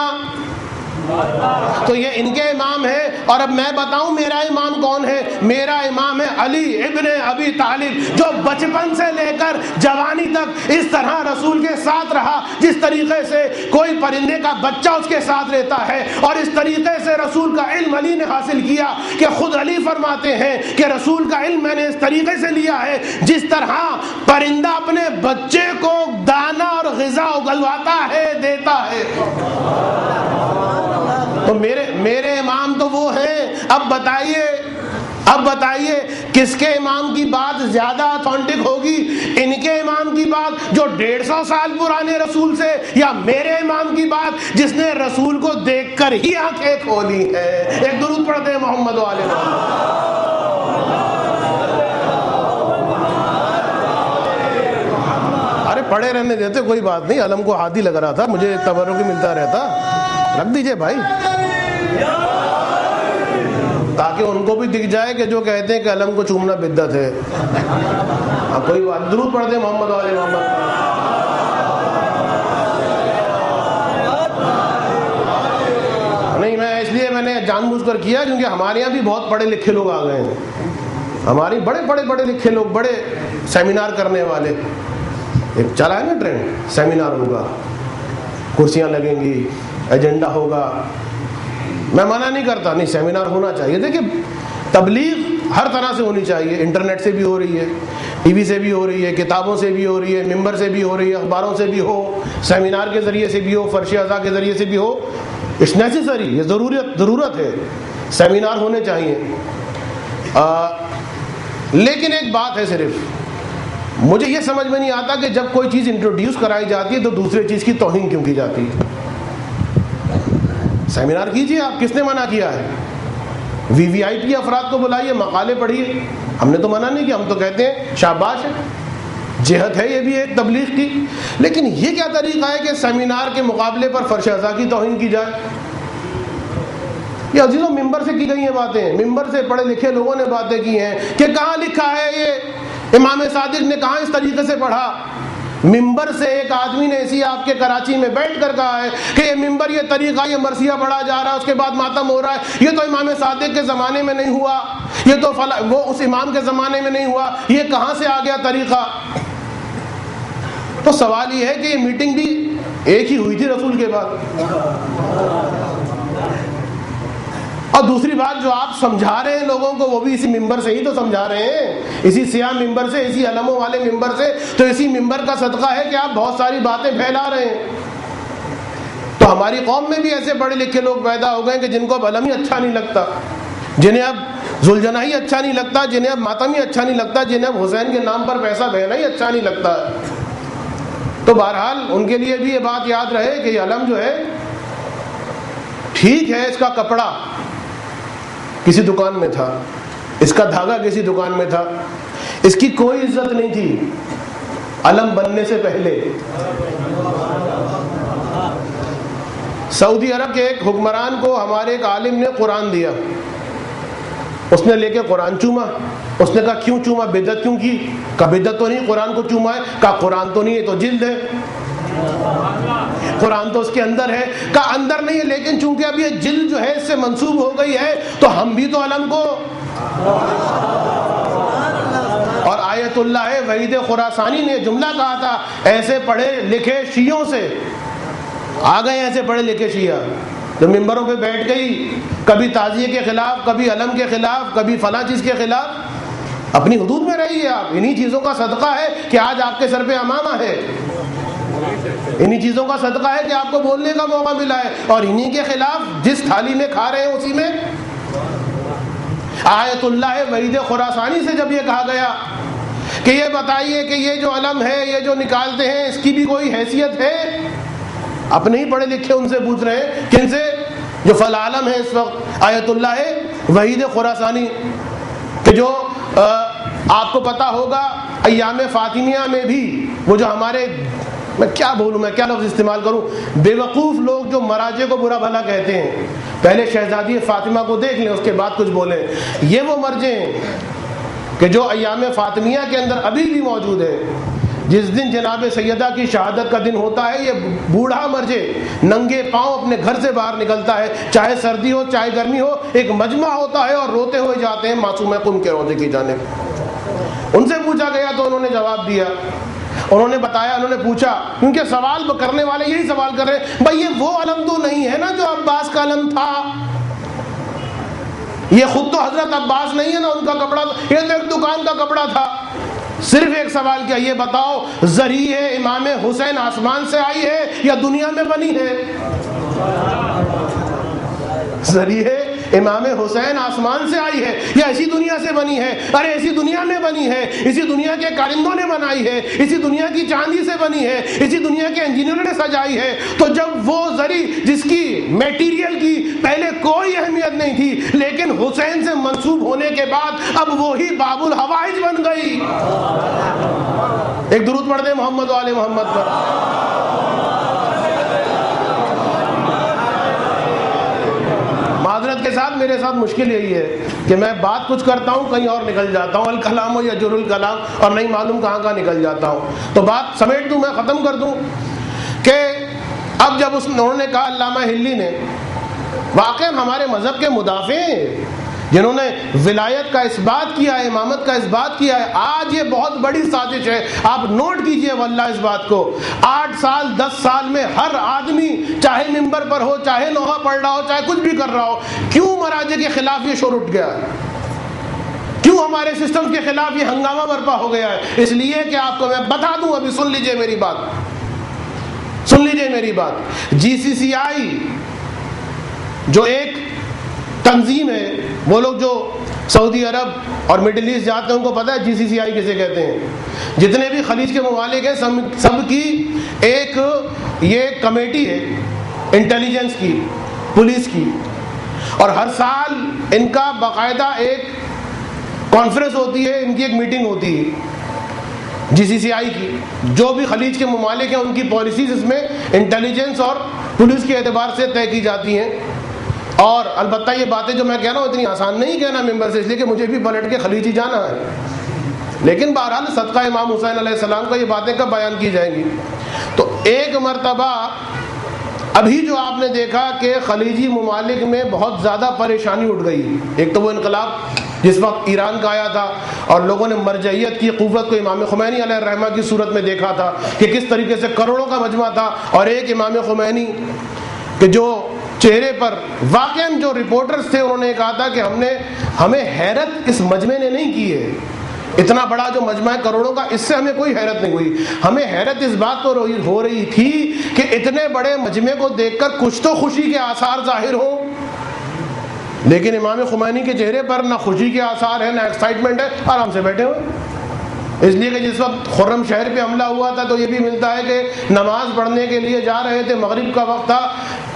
تو یہ ان کے امام ہیں. اور اب میں بتاؤں میرا امام کون ہے؟ میرا امام ہے علی ابن ابی طالب، جو بچپن سے لے کر جوانی تک اس طرح رسول کے ساتھ رہا جس طریقے سے کوئی پرندے کا بچہ اس کے ساتھ رہتا ہے، اور اس طریقے سے رسول کا علم علی نے حاصل کیا کہ خود علی فرماتے ہیں کہ رسول کا علم میں نے اس طریقے سے لیا ہے جس طرح پرندہ اپنے بچے کو دانا اور غذا اگلواتا ہے، دیتا ہے. تو میرے امام تو وہ ہیں. اب بتائیے کس کے امام کی بات زیادہ اتھینٹک ہوگی؟ ان کے امام کی بات جو 150 سال پرانے رسول سے، یا میرے امام کی بات جس نے رسول کو دیکھ کر ہی آنکھیں کھولی ہیں؟ ایک درود پڑھتے ہیں محمد و آل محمد. ارے پڑھے رہنے دیتے، کوئی بات نہیں. علم کو ہاتھ ہی لگ رہا تھا، مجھے تبرک ملتا رہتا. رکھ دیجئے بھائی، تاکہ ان کو بھی دکھ جائے کہ جو کہتے ہیں کہ علم کو چومنا بدعت ہے. کوئی بات. درود پڑھتے ہیں محمد و آل محمد. نہیں، میں نے جان بوجھ کر کیا کیونکہ ہمارے یہاں بھی بہت پڑھے لکھے لوگ آ گئے ہیں. ہماری بڑے لکھے لوگ، بڑے سیمینار کرنے والے. ایک چلا ہے نا ٹرینڈ، سیمینار ہوگا، کرسیاں لگیں گی، ایجنڈا ہوگا. میں منع نہیں کرتا، نہیں سیمینار ہونا چاہیے. دیکھیں تبلیغ ہر طرح سے ہونی چاہیے. انٹرنیٹ سے بھی ہو رہی ہے، ٹی وی سے بھی ہو رہی ہے، کتابوں سے بھی ہو رہی ہے، ممبر سے بھی ہو رہی ہے، اخباروں سے بھی ہو، سیمینار کے ذریعے سے بھی ہو، فرش اعضاء کے ذریعے سے بھی ہو. اٹس نیسیسری، یہ ضرورت ہے، سیمینار ہونے چاہیے. لیکن ایک بات ہے، صرف مجھے یہ سمجھ میں نہیں آتا کہ جب کوئی چیز انٹروڈیوس کرائی جاتی ہے تو دوسرے چیز کی توہین کیوں کی جاتی ہے؟ سیمینار کیجئے آپ، کس نے منع کیا ہے؟ وی آئی پی افراد کو بلائیے، مقالے پڑھیے. ہم نے تو منع نہیں کیا، ہم تو کہتے ہیں شاباش ہے، جہت ہے یہ بھی ایک تبلیغ کی. لیکن یہ کیا طریقہ ہے کہ سیمینار کے مقابلے پر فرش اعضاء کی توہین کی جائے؟ یہ عزیزوں ممبر سے کی گئی ہیں باتیں، ممبر سے پڑھے لکھے لوگوں نے باتیں کی ہیں کہ کہاں لکھا ہے یہ؟ امام صادق نے کہاں اس طریقے سے پڑھا؟ ممبر سے ایک آدمی نے اسی آپ کے کراچی میں بیٹھ کر کہا ہے کہ یہ ممبر، یہ طریقہ، یہ مرثیہ پڑھا جا رہا ہے، اس کے بعد ماتم ہو رہا ہے، یہ تو امام صادق کے زمانے میں نہیں ہوا، یہ تو وہ اس امام کے زمانے میں نہیں ہوا، یہ کہاں سے آ گیا طریقہ؟ تو سوال یہ ہے کہ یہ میٹنگ بھی ایک ہی ہوئی تھی رسول کے بعد. اور دوسری بات جو آپ سمجھا رہے ہیں لوگوں کو، وہ بھی اسی ممبر سے ہی تو سمجھا رہے ہیں، اسی سیاہ ممبر سے، اسی علموں والے ممبر سے. تو اسی ممبر کا صدقہ ہے کہ آپ بہت ساری باتیں پھیلا رہے ہیں. تو ہماری قوم میں بھی ایسے پڑھے لکھے لوگ پیدا ہو گئے کہ جن کو اب علم ہی اچھا نہیں لگتا، جنہیں اب ذوالجناح ہی اچھا نہیں لگتا، جنہیں اب ماتم ہی اچھا نہیں لگتا، جنہیں اب حسین کے نام پر پیسہ بہنا ہی اچھا نہیں لگتا. تو بہرحال ان کے لیے بھی یہ بات یاد رہے کہ یہ علم جو ہے ٹھیک ہے، اس کا کپڑا کسی دکان میں تھا، اس کا دھاگا کسی دکان میں تھا، اس کی کوئی عزت نہیں تھی علم بننے سے پہلے. سعودی عرب کے ایک حکمران کو ہمارے ایک عالم نے قرآن دیا، اس نے لے کے قرآن چوما. اس نے کہا کیوں چوما، بدعت کیوں کی؟ کہا بدعت تو نہیں، قرآن کو چوما ہے. کہا قرآن تو نہیں ہے، تو جلد ہے، قرآن تو اس کے اندر ہے. کہا اندر نہیں ہے، لیکن چونکہ اب یہ جلد جو ہے اس سے منسوب ہو گئی ہے تو ہم بھی تو علم کو. اور آیت اللہ وحید خراسانی نے جملہ کہا تھا، ایسے پڑھے لکھے شیعوں سے آ گئے، ایسے پڑھے لکھے شیعہ جو ممبروں پہ بیٹھ گئی، کبھی تعزیے کے خلاف، کبھی علم کے خلاف، کبھی فلاں چیز کے خلاف. اپنی حدود میں رہیے آپ. انہی چیزوں کا صدقہ ہے کہ آج آپ کے سر پہ امامہ ہے. انہی چیزوں کا صدقہ ہے کہ آپ کو بولنے کا موقع ملا ہے، اور انہی کے خلاف جس تھالی میں کھا رہے ہیں اسی میں آیت اللہ وحید خراسانی سے جب یہ کہا گیا کہ یہ بتائیے کہ یہ جو علم ہے، یہ جو نکالتے ہیں، اس کی بھی کوئی حیثیت ہے؟ اپنے ہی پڑھے لکھے ان سے پوچھ رہے ہیں، کن سے؟ جو فل عالم ہے اس وقت، آیت اللہ وحید خراسانی، کہ جو آپ کو پتا ہوگا ایام فاطمیہ میں بھی وہ جو ہمارے، میں کیا بولوں، میں کیا لفظ استعمال کروں، بے وقوف لوگ جو مراجع کو برا بھلا کہتے ہیں، پہلے شہزادی فاطمہ کو دیکھ لیں اس کے بعد کچھ بولیں، یہ وہ مرجع ہیں کہ جو ایام فاطمیہ کے اندر ابھی بھی موجود ہے۔ جس دن جناب سیدہ کی شہادت کا دن ہوتا ہے، یہ بوڑھا مرجع ننگے پاؤں اپنے گھر سے باہر نکلتا ہے، چاہے سردی ہو چاہے گرمی ہو، ایک مجمع ہوتا ہے اور روتے ہوئے جاتے ہیں معصومہ قم کے روضے کی جانب۔ ان سے پوچھا گیا تو انہوں نے جواب دیا، انہوں نے بتایا، انہوں نے پوچھا، کیونکہ سوال کرنے والے یہی سوال کر رہے ہیں، بھائی یہ وہ علم تو نہیں ہے نا جو عباس کا علم تھا؟ یہ خود تو حضرت عباس نہیں ہے نا، ان کا کپڑا، یہ تو ایک دکان کا کپڑا تھا۔ صرف ایک سوال کیا، یہ بتاؤ ذریع امام حسین آسمان سے آئی ہے یا دنیا میں بنی ہے؟ ذریع امام حسین آسمان سے آئی ہے یا اسی دنیا سے بنی ہے؟ ارے اسی دنیا میں بنی ہے، اسی دنیا کے کارندوں نے بنائی ہے، اسی دنیا کی چاندی سے بنی ہے، اسی دنیا کے انجینئروں نے سجائی ہے۔ تو جب وہ ذریع جس کی میٹیریل کی پہلے کوئی اہمیت نہیں تھی، لیکن حسین سے منسوب ہونے کے بعد اب وہی باب الحوائج بن گئی۔ ایک درود پڑھ دیں محمد و آل محمد پر۔ معذرت کے ساتھ میرے ساتھ مشکل یہی ہے کہ میں بات کچھ کرتا ہوں کہیں اور نکل جاتا ہوں، الکلام یجر الکلام، اور نہیں معلوم کہاں کہاں نکل جاتا ہوں۔ تو بات سمیٹ دوں، میں ختم کر دوں کہ اب جب انہوں نے کہا، علامہ ہلی نے، واقعا ہمارے مذہب کے مدافع ہیں جنہوں نے ولایت کا اس بات کیا ہے، امامت کا اس بات کیا ہے۔ آج یہ بہت بڑی سازش ہے، آپ نوٹ کیجئے واللہ اس بات کو، 8 سال 10 سال میں ہر آدمی چاہے ممبر پر ہو، چاہے نوحہ پڑھ رہا ہو، چاہے کچھ بھی کر رہا ہو، کیوں مراجع کے خلاف یہ شور اٹھ گیا ہے؟ کیوں ہمارے سسٹم کے خلاف یہ ہنگامہ برپا ہو گیا ہے؟ اس لیے کہ آپ کو میں بتا دوں، ابھی سن لیجئے میری بات، سن لیجئے میری بات۔ جی سی سی آئی جو ایک تنظیم ہے، وہ لوگ جو سعودی عرب اور مڈل ایسٹ جاتے ہیں ان کو پتہ ہے جی سی سی آئی کسے کہتے ہیں۔ جتنے بھی خلیج کے ممالک ہیں سب کی ایک یہ کمیٹی ہے، انٹیلیجنس کی، پولیس کی، اور ہر سال ان کا باقاعدہ ایک کانفرنس ہوتی ہے، ان کی ایک میٹنگ ہوتی ہے جی سی سی آئی کی۔ جو بھی خلیج کے ممالک ہیں ان کی پالیسیز اس میں انٹیلیجنس اور پولیس کے اعتبار سے طے کی جاتی ہیں۔ اور البتہ یہ باتیں جو میں کہہ رہا ہوں اتنی آسان نہیں کہنا ممبر سے، اس لیے کہ مجھے بھی پلٹ کے خلیج ہی جانا ہے، لیکن بہرحال صدقہ امام حسین علیہ السلام کا یہ باتیں کب بیان کی جائیں گی۔ تو ایک مرتبہ ابھی جو آپ نے دیکھا کہ خلیجی ممالک میں بہت زیادہ پریشانی اٹھ گئی۔ ایک تو وہ انقلاب جس وقت ایران کا آیا تھا اور لوگوں نے مرجعیت کی قوت کو امام خمینی علیہ الرحمہ کی صورت میں دیکھا تھا کہ کس طریقے سے کروڑوں کا مجمع تھا، اور ایک امام خمینی کہ جو چہرے پر واقعاً جو رپورٹرز تھے انہوں نے کہا تھا کہ ہمیں حیرت اس مجمع نے نہیں کی ہے، اتنا بڑا جو مجمع ہے کروڑوں کا، اس سے ہمیں کوئی حیرت نہیں ہوئی، ہمیں حیرت اس بات پر ہو رہی تھی کہ اتنے بڑے مجمع کو دیکھ کر کچھ تو خوشی کے آثار ظاہر ہوں۔ لیکن امام خمینی کے چہرے پر نہ خوشی کے آثار ہیں، نہ ایکسائٹمنٹ ہے، آرام سے بیٹھے ہوئے۔ اس لیے کہ جس وقت خرم شہر پہ حملہ ہوا تھا تو یہ بھی ملتا ہے کہ نماز پڑھنے کے لیے جا رہے تھے، مغرب کا وقت تھا،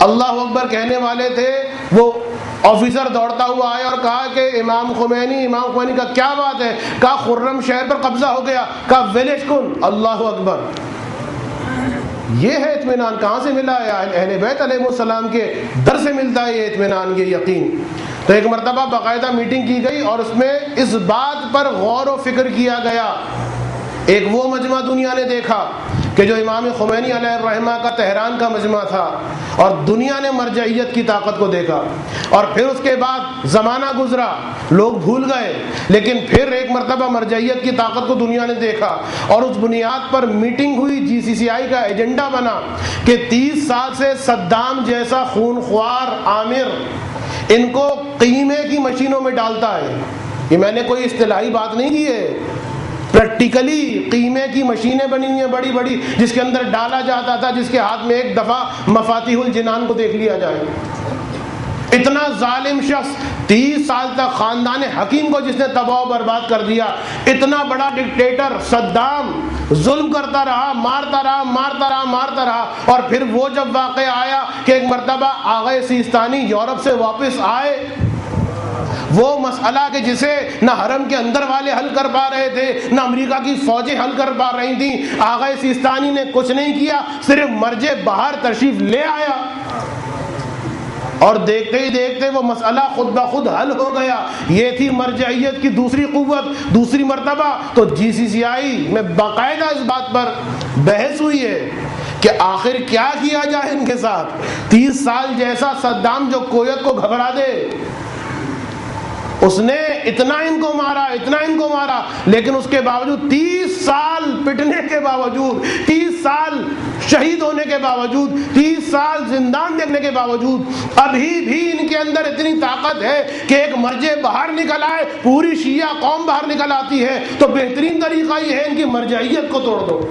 اللہ اکبر کہنے والے تھے، وہ آفیسر دوڑتا ہوا آیا اور کہا کہ امام خمینی کا کیا بات ہے؟ کہا خرم شہر پر قبضہ ہو گیا، کہا ویلش کن، اللہ اکبر۔ یہ ہے اطمینان، کہاں سے ملا ہے؟ اہل بیت علیہ السلام کے در سے ملتا ہے یہ اطمینان، یہ یقین۔ تو ایک مرتبہ باقاعدہ میٹنگ کی گئی اور اس میں اس بات پر غور و فکر کیا گیا۔ ایک وہ مجمع دنیا نے دیکھا کہ جو امام خمینی علیہ الرحمہ کا تہران کا مجمع تھا، اور دنیا نے مرجعیت کی طاقت کو دیکھا، اور پھر اس کے بعد زمانہ گزرا، لوگ بھول گئے، لیکن پھر ایک مرتبہ مرجعیت کی طاقت کو دنیا نے دیکھا، اور اس بنیاد پر میٹنگ ہوئی، جی سی سی آئی کا ایجنڈا بنا کہ 30 سال سے صدام جیسا خونخوار عامر ان کو قیمے کی مشینوں میں ڈالتا ہے۔ یہ میں نے کوئی اصطلاحی بات نہیں کی ہے، پریکٹیکلی قیمے کی مشینیں بنی ہوئی ہیں بڑی بڑی، جس کے اندر ڈالا جاتا تھا جس کے ہاتھ میں ایک دفعہ مفاتیح الجنان کو دیکھ لیا جائے۔ اتنا ظالم شخص 30 سال تک خاندان حکیم کو جس نے تباہ و برباد کر دیا، اتنا بڑا ڈکٹیٹر صدام ظلم کرتا رہا، مارتا رہا مارتا رہا مارتا رہا، اور پھر وہ جب واقعہ آیا کہ ایک مرتبہ آغا سیستانی یورپ سے واپس آئے، وہ مسئلہ کہ جسے نہ حرم کے اندر والے حل کر پا رہے تھے نہ امریکہ کی فوجیں حل کر پا رہی تھیں، آغا سیستانی نے کچھ نہیں کیا، صرف مرجع بہار تشریف لے آیا، اور دیکھتے ہی دیکھتے وہ مسئلہ خود بخود حل ہو گیا۔ یہ تھی مرجعیت کی دوسری قوت۔ دوسری مرتبہ تو GCCI میں باقاعدہ اس بات پر بحث ہوئی ہے کہ آخر کیا کیا جائے ان کے ساتھ۔ 30 سال جیسا صدام جو کویت کو گھبرا دے، اس نے اتنا ان کو مارا، لیکن اس کے باوجود 30 سال پٹنے کے باوجود، 30 سال شہید ہونے کے باوجود، 30 سال زندان دیکھنے کے باوجود ابھی بھی ان کے اندر اتنی طاقت ہے کہ ایک مرجع باہر نکل آئے، پوری شیعہ قوم باہر نکل آتی ہے، تو بہترین طریقہ یہ ہے ان کی مرجعیت کو توڑ دو۔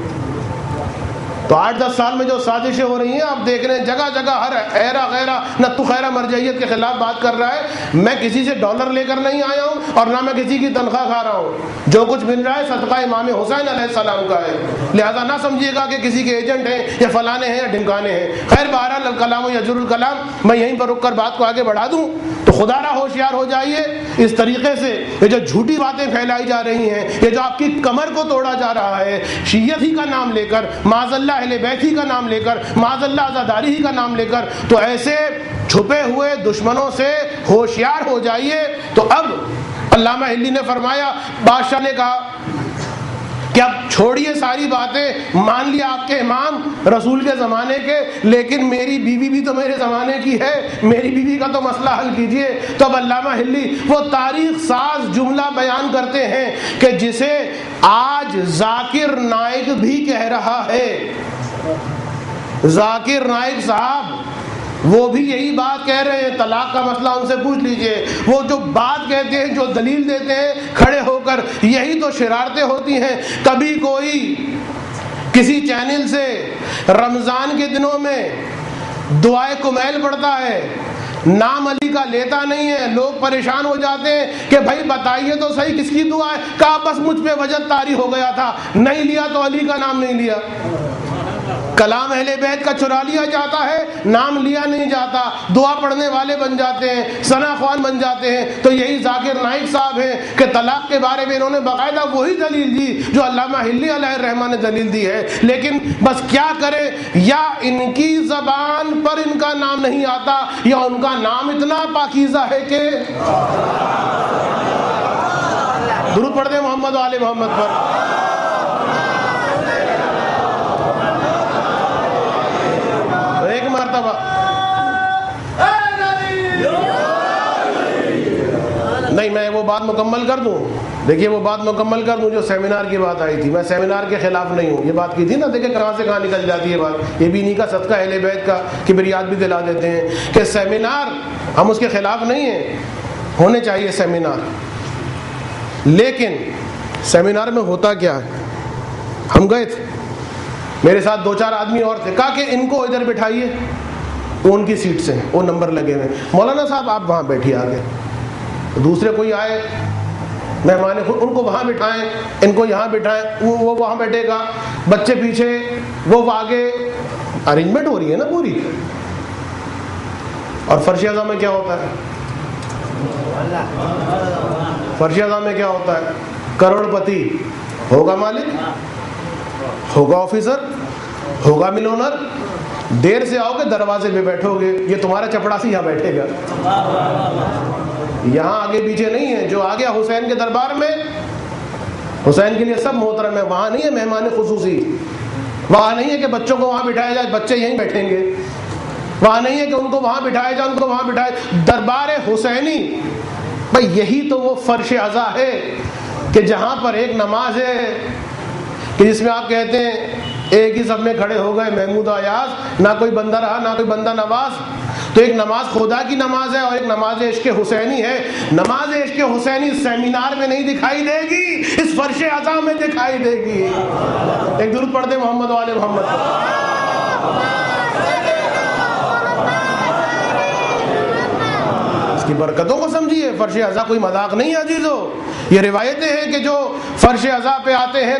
تو 8-10 سال میں جو سازشیں ہو رہی ہیں آپ دیکھ رہے ہیں، جگہ جگہ ہر ایرا غیرہ نتو خیرہ مرجعیت کے خلاف بات کر رہا ہے۔ میں کسی سے ڈالر لے کر نہیں آیا ہوں اور نہ میں کسی کی تنخواہ کھا رہا ہوں، جو کچھ مل رہا ہے صدقہ امام حسین علیہ السلام کا ہے، لہذا نہ سمجھیے گا کہ کسی کے ایجنٹ ہیں یا فلانے ہیں یا ڈھمکانے ہیں۔ خیر بہرحال الکلام و یجر الکلام، میں یہیں پر رک کر بات کو آگے بڑھا دوں تو خدا را ہوشیار ہو جائیے اس طریقے سے یہ جو جھوٹی باتیں پھیلائی جا رہی ہیں، یہ جو آپ کی کمر کو توڑا جا رہا ہے شیعت ہی کا نام لے کر، معاذ اللہ اہل بیت ہی کا نام لے کر، معاذ اللہ عزاداری ہی کا نام لے کر، تو ایسے چھپے ہوئے دشمنوں سے ہوشیار ہو جائیے۔ تو اب علامہ ہلی نے فرمایا، بادشاہ نے کہا کہ اب چھوڑیے ساری باتیں، مان لیا آپ کے امام رسول کے زمانے کے، لیکن میری بیوی بھی تو میرے زمانے کی ہے، میری بیوی کا تو مسئلہ حل کیجئے۔ تو اب علامہ ہلی وہ تاریخ ساز جملہ بیان کرتے ہیں کہ جسے آج ذاکر نائک بھی کہہ رہا ہے۔ ذاکر نائک صاحب وہ بھی یہی بات کہہ رہے ہیں، طلاق کا مسئلہ ان سے پوچھ لیجئے، وہ جو بات کہتے ہیں، جو دلیل دیتے ہیں کھڑے ہو کر، یہی تو شرارتیں ہوتی ہیں۔ کبھی کوئی کسی چینل سے رمضان کے دنوں میں دعائے کمیل پڑھتا ہے، نام علی کا لیتا نہیں ہے، لوگ پریشان ہو جاتے ہیں کہ بھائی بتائیے تو صحیح کس کی دعا ہے، کہا بس مجھ پہ وجد طاری ہو گیا تھا، نہیں لیا تو علی کا نام نہیں لیا۔ کلام اہل بیت کا چرا لیا جاتا ہے، نام لیا نہیں جاتا، دعا پڑھنے والے بن جاتے ہیں، ثنا خوان بن جاتے ہیں۔ تو یہی ذاکر نائک صاحب ہیں کہ طلاق کے بارے میں انہوں نے باقاعدہ وہی دلیل دی جو علامہ ہلی علیہ الرحمہ نے دلیل دی ہے، لیکن بس کیا کرے، یا ان کی زبان پر ان کا نام نہیں آتا، یا ان کا نام اتنا پاکیزہ ہے کہ درود پڑھ دیں محمد و آل محمد پر۔ ایک مرتبہ نہیں، میں وہ بات مکمل کر دوں، دیکھیے وہ بات مکمل کر دوں جو سیمینار کی بات آئی تھی۔ میں سیمینار کے خلاف نہیں ہوں، یہ بات کی تھی نا، دیکھیں کہاں سے کہاں نکل جاتی ہے بات۔ یہ بھی انہی کا صدقہ اہل بیت کا کہ پھر یاد بھی دلا دیتے ہیں کہ سیمینار ہم اس کے خلاف نہیں ہیں، ہونے چاہیے سیمینار، لیکن سیمینار میں ہوتا کیا ہے، ہم گئے تھے، میرے ساتھ 2-4 آدمی اور تھے، کہا کہ ان کو ادھر بٹھائیے، وہ ان کی سیٹ سے وہ نمبر لگے ہوئے، مولانا صاحب آپ وہاں بیٹھیے آگے۔ دوسرے کوئی آئے مہمان، ان کو وہاں بٹھائیں، ان کو یہاں بٹھائیں، وہ وہاں بیٹھے گا، بچے پیچھے، وہ آگے، ارینجمنٹ ہو رہی ہے نا پوری۔ اور فرش اعظم میں کیا ہوتا ہے، فرش اعظم میں کیا ہوتا ہے، کروڑ پتی ہوگا مالک، ہوگا آفیسر، ہوگا ملونر، دیر سے آؤ گے دروازے پہ بیٹھو گے، یہ تمہارا چپڑاسی یہاں بیٹھے گا، یہاں آگے پیچھے نہیں ہے۔ جو آ گیا حسین کے دربار میں، حسین کے لیے سب محترم ہے، وہاں نہیں ہے مہمان خصوصی، وہاں نہیں ہے کہ بچوں کو وہاں بٹھایا جائے بچے یہیں بیٹھیں گے، وہاں نہیں ہے کہ ان کو وہاں بٹھایا جائے ان کو وہاں بٹھایا۔ دربار حسینی بھائی یہی تو وہ فرش عزا ہے کہ جہاں پر ایک نماز ہے کہ جس میں آپ کہتے ہیں ایک ہی صف میں کھڑے ہو گئے محمود و ایاز، نہ کوئی بندہ رہا نہ کوئی بندہ نواز۔ تو ایک نماز خدا کی نماز ہے اور ایک نماز عشق حسینی ہے. نماز عشق حسینی سیمینار میں نہیں دکھائی دے گی، اس فرش عزا میں دکھائی دے گی. ایک درود پڑھ دیں محمد و آل محمد. اس کی برکتوں کو سمجھیے. فرش عزا کوئی مذاق نہیں ہے عزیزو. یہ روایتیں ہیں کہ جو فرش عزا پہ آتے ہیں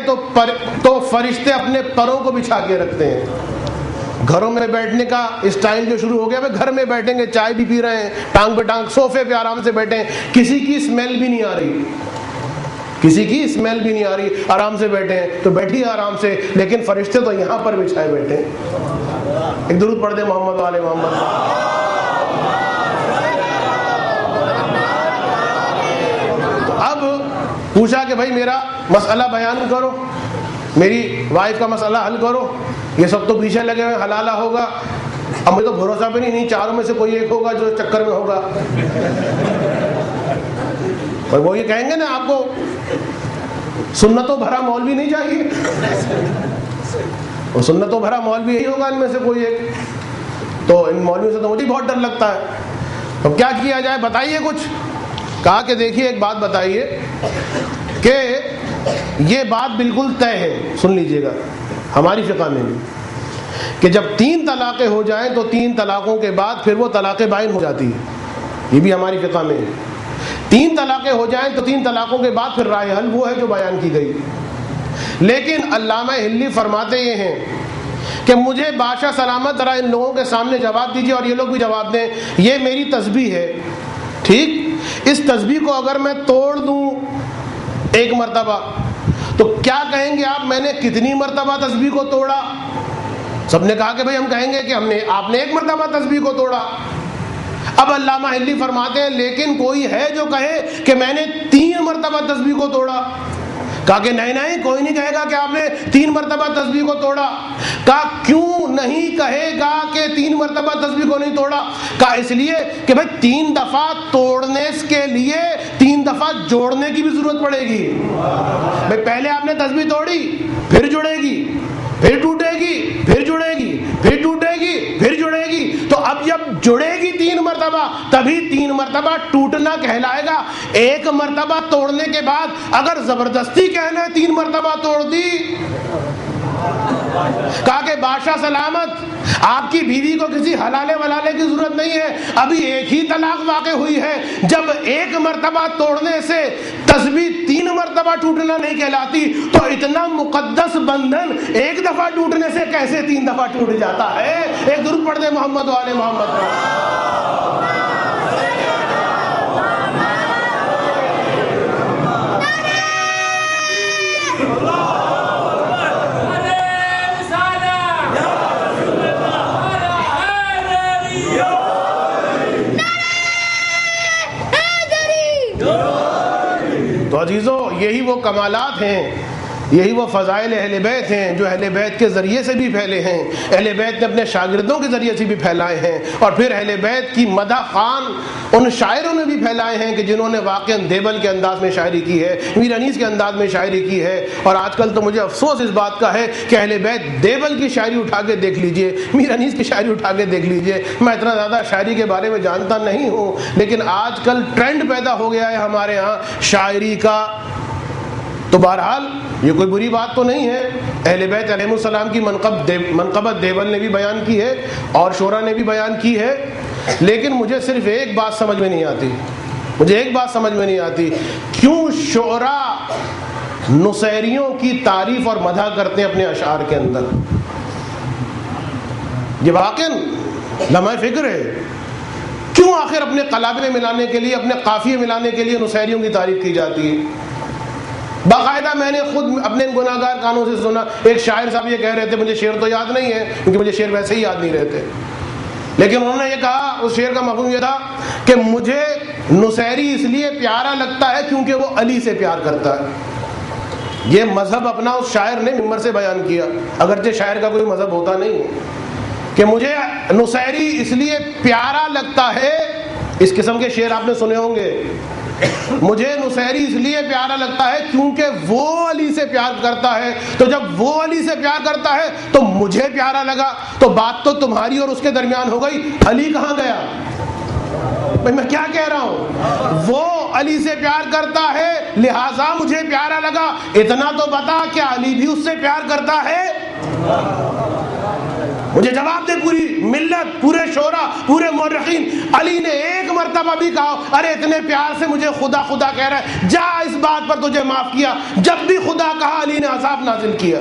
تو فرشتے اپنے پروں کو بچھا کے رکھتے ہیں. گھروں میں بیٹھنے کا اسٹائل جو شروع ہو گیا، گھر میں بیٹھیں گے، چائے بھی پی رہے ہیں، ٹانگ پہ ٹانگ، صوفے پہ آرام سے بیٹھے ہیں، کسی کی اسمیل بھی نہیں آ رہی، کسی کی اسمیل بھی نہیں آ رہی، آرام سے بیٹھے ہیں تو بیٹھیے آرام سے، لیکن فرشتے تو یہاں پر بچھائے بیٹھے ہیں. ایک درود پڑھ دیں محمد و آل محمد. تو اب پوچھا کہ بھائی میرا مسئلہ بیان کرو، میری وائف کا مسئلہ حل کرو. یہ سب تو پیچھے لگے ہوئے حلالہ ہوگا. اب مجھے تو بھروسہ بھی نہیں، چاروں میں سے کوئی ایک ہوگا جو چکر میں ہوگا. اور وہ یہ کہیں گے نا آپ کو سنتوں بھرا مولوی نہیں چاہیے، وہ سنتوں بھرا مولوی یہی ہوگا ان میں سے کوئی ایک. تو ان مولویوں سے تو مجھے بہت ڈر لگتا ہے. اب کیا کیا جائے بتائیے کچھ. کہا کہ دیکھیے ایک بات بتائیے کہ یہ بات بالکل طے ہے، سن لیجئے گا ہماری فقہ میں بھی، کہ جب 3 طلاقیں ہو جائیں تو 3 طلاقوں کے بعد پھر وہ طلاق بائن ہو جاتی ہے. یہ بھی ہماری فقہ میں ہے. 3 طلاقیں ہو جائیں تو 3 طلاقوں کے بعد پھر رائے حل وہ ہے جو بیان کی گئی. لیکن علامہ ہلی فرماتے یہ ہیں کہ مجھے بادشاہ سلامت ذرا ان لوگوں کے سامنے جواب دیجیے اور یہ لوگ بھی جواب دیں. یہ میری تسبیح ہے، ٹھیک، اس تسبیح کو اگر میں توڑ دوں 1 مرتبہ تو کیا کہیں گے آپ میں نے کتنی مرتبہ تسبیح کو توڑا؟ سب نے کہا کہ بھئی ہم کہیں گے کہ آپ نے 1 مرتبہ تسبیح کو توڑا. اب علامہ ہلی فرماتے ہیں لیکن کوئی ہے جو کہے کہ میں نے 3 مرتبہ تسبیح کو توڑا؟ کہا کہ نہیں، کوئی نہیں کہے گا کہ آپ نے 3 مرتبہ تسبیح کو توڑا. کہا کیوں نہیں کہے گا کہ 3 مرتبہ تسبیح کو نہیں توڑا؟ کہا اس لیے کہ بھائی 3 دفعہ توڑنے کے لیے 3 دفعہ جوڑنے کی بھی ضرورت پڑے گی. بھائی پہلے آپ نے تسبیح توڑی، پھر جڑے گی، پھر ٹوٹے گی، پھر جڑے گی، پھر ٹوٹے گی، پھر جڑے گی. تو اب جب جڑے گی 3 مرتبہ تبھی 3 مرتبہ ٹوٹنا کہلائے گا. 1 مرتبہ توڑنے کے بعد اگر زبردستی کہنا ہے 3 مرتبہ توڑ دی. کہا کہ بادشاہ سلامت آپ کی بیوی کو کسی حلالے ولالے کی ضرورت نہیں ہے، ابھی ایک ہی طلاق واقع ہوئی ہے. جب 1 مرتبہ توڑنے سے تسبیح 3 مرتبہ ٹوٹنا نہیں کہلاتی تو اتنا مقدس بندھن 1 دفعہ ٹوٹنے سے کیسے 3 دفعہ ٹوٹ جاتا ہے؟ ایک درود پڑھ دے محمد و آل محمد. تو عزیزو یہی وہ کمالات ہیں، یہی وہ فضائل اہل بیت ہیں جو اہل بیت کے ذریعے سے بھی پھیلے ہیں، اہل بیت نے اپنے شاگردوں کے ذریعے سے بھی پھیلائے ہیں، اور پھر اہل بیت کی مدح خوان ان شاعروں نے بھی پھیلائے ہیں کہ جنہوں نے واقعا دیوبند کے انداز میں شاعری کی ہے، میر انیس کے انداز میں شاعری کی ہے. اور آج کل تو مجھے افسوس اس بات کا ہے کہ اہل بیت دیوبند کی شاعری اٹھا کے دیکھ لیجئے، میر انیس کی شاعری اٹھا کے دیکھ لیجئے. میں اتنا زیادہ شاعری کے بارے میں جانتا نہیں ہوں، لیکن آج کل ٹرینڈ پیدا ہو گیا ہے ہمارے ہاں شاعری کا. تو بہرحال یہ کوئی بری بات تو نہیں ہے. اہل بیت علیہ السلام کی منقبت دیوبند نے بھی بیان کی ہے اور شعراء نے بھی بیان کی ہے. لیکن مجھے صرف ایک بات سمجھ میں نہیں آتی، کیوں شعراء نصیریوں کی تعریف اور مدح کرتے ہیں اپنے اشعار کے اندر؟ یہ واقعاً لمحہ فکر ہے. کیوں آخر اپنے قلابے ملانے کے لیے، اپنے قافیے ملانے کے لیے نصیریوں کی تعریف کی جاتی ہے؟ باقاعدہ میں نے خود اپنے گناہگار کانوں سے سنا. ایک شاعر صاحب یہ کہہ رہے تھے، مجھے شعر تو یاد نہیں ہے کیونکہ مجھے شعر ویسے ہی یاد نہیں رہتے، لیکن انہوں نے یہ کہا، اس شعر کا مفہوم یہ تھا کہ مجھے نصیری اس لیے پیارا لگتا ہے کیونکہ وہ علی سے پیار کرتا ہے. یہ مذہب اپنا اس شاعر نے ممبر سے بیان کیا، اگرچہ شاعر کا کوئی مذہب ہوتا نہیں کہ مجھے نصیری اس لیے پیارا لگتا ہے. اس قسم کے شعر آپ نے سنے ہوں گے مجھے نصیری اس لیے پیارا لگتا ہے کیونکہ وہ علی سے پیار کرتا ہے، تو جب وہ علی سے پیار کرتا ہے تو مجھے پیارا لگا، تو بات تو تمہاری اور اس کے درمیان ہو گئی، علی کہاں گیا؟ بھئی میں کیا کہہ رہا ہوں؟ وہ علی سے پیار کرتا ہے لہٰذا مجھے پیارا لگا، اتنا تو بتا کیا علی بھی اس سے پیار کرتا ہے؟ مجھے جواب دے، پوری ملت، پورے شورا، پورے مورخین، علی نے ایک مرتبہ بھی کہا ارے اتنے پیار سے مجھے خدا خدا کہہ رہا ہے، جا اس بات پر تجھے معاف کیا؟ جب بھی خدا کہا علی نے عذاب نازل کیا۔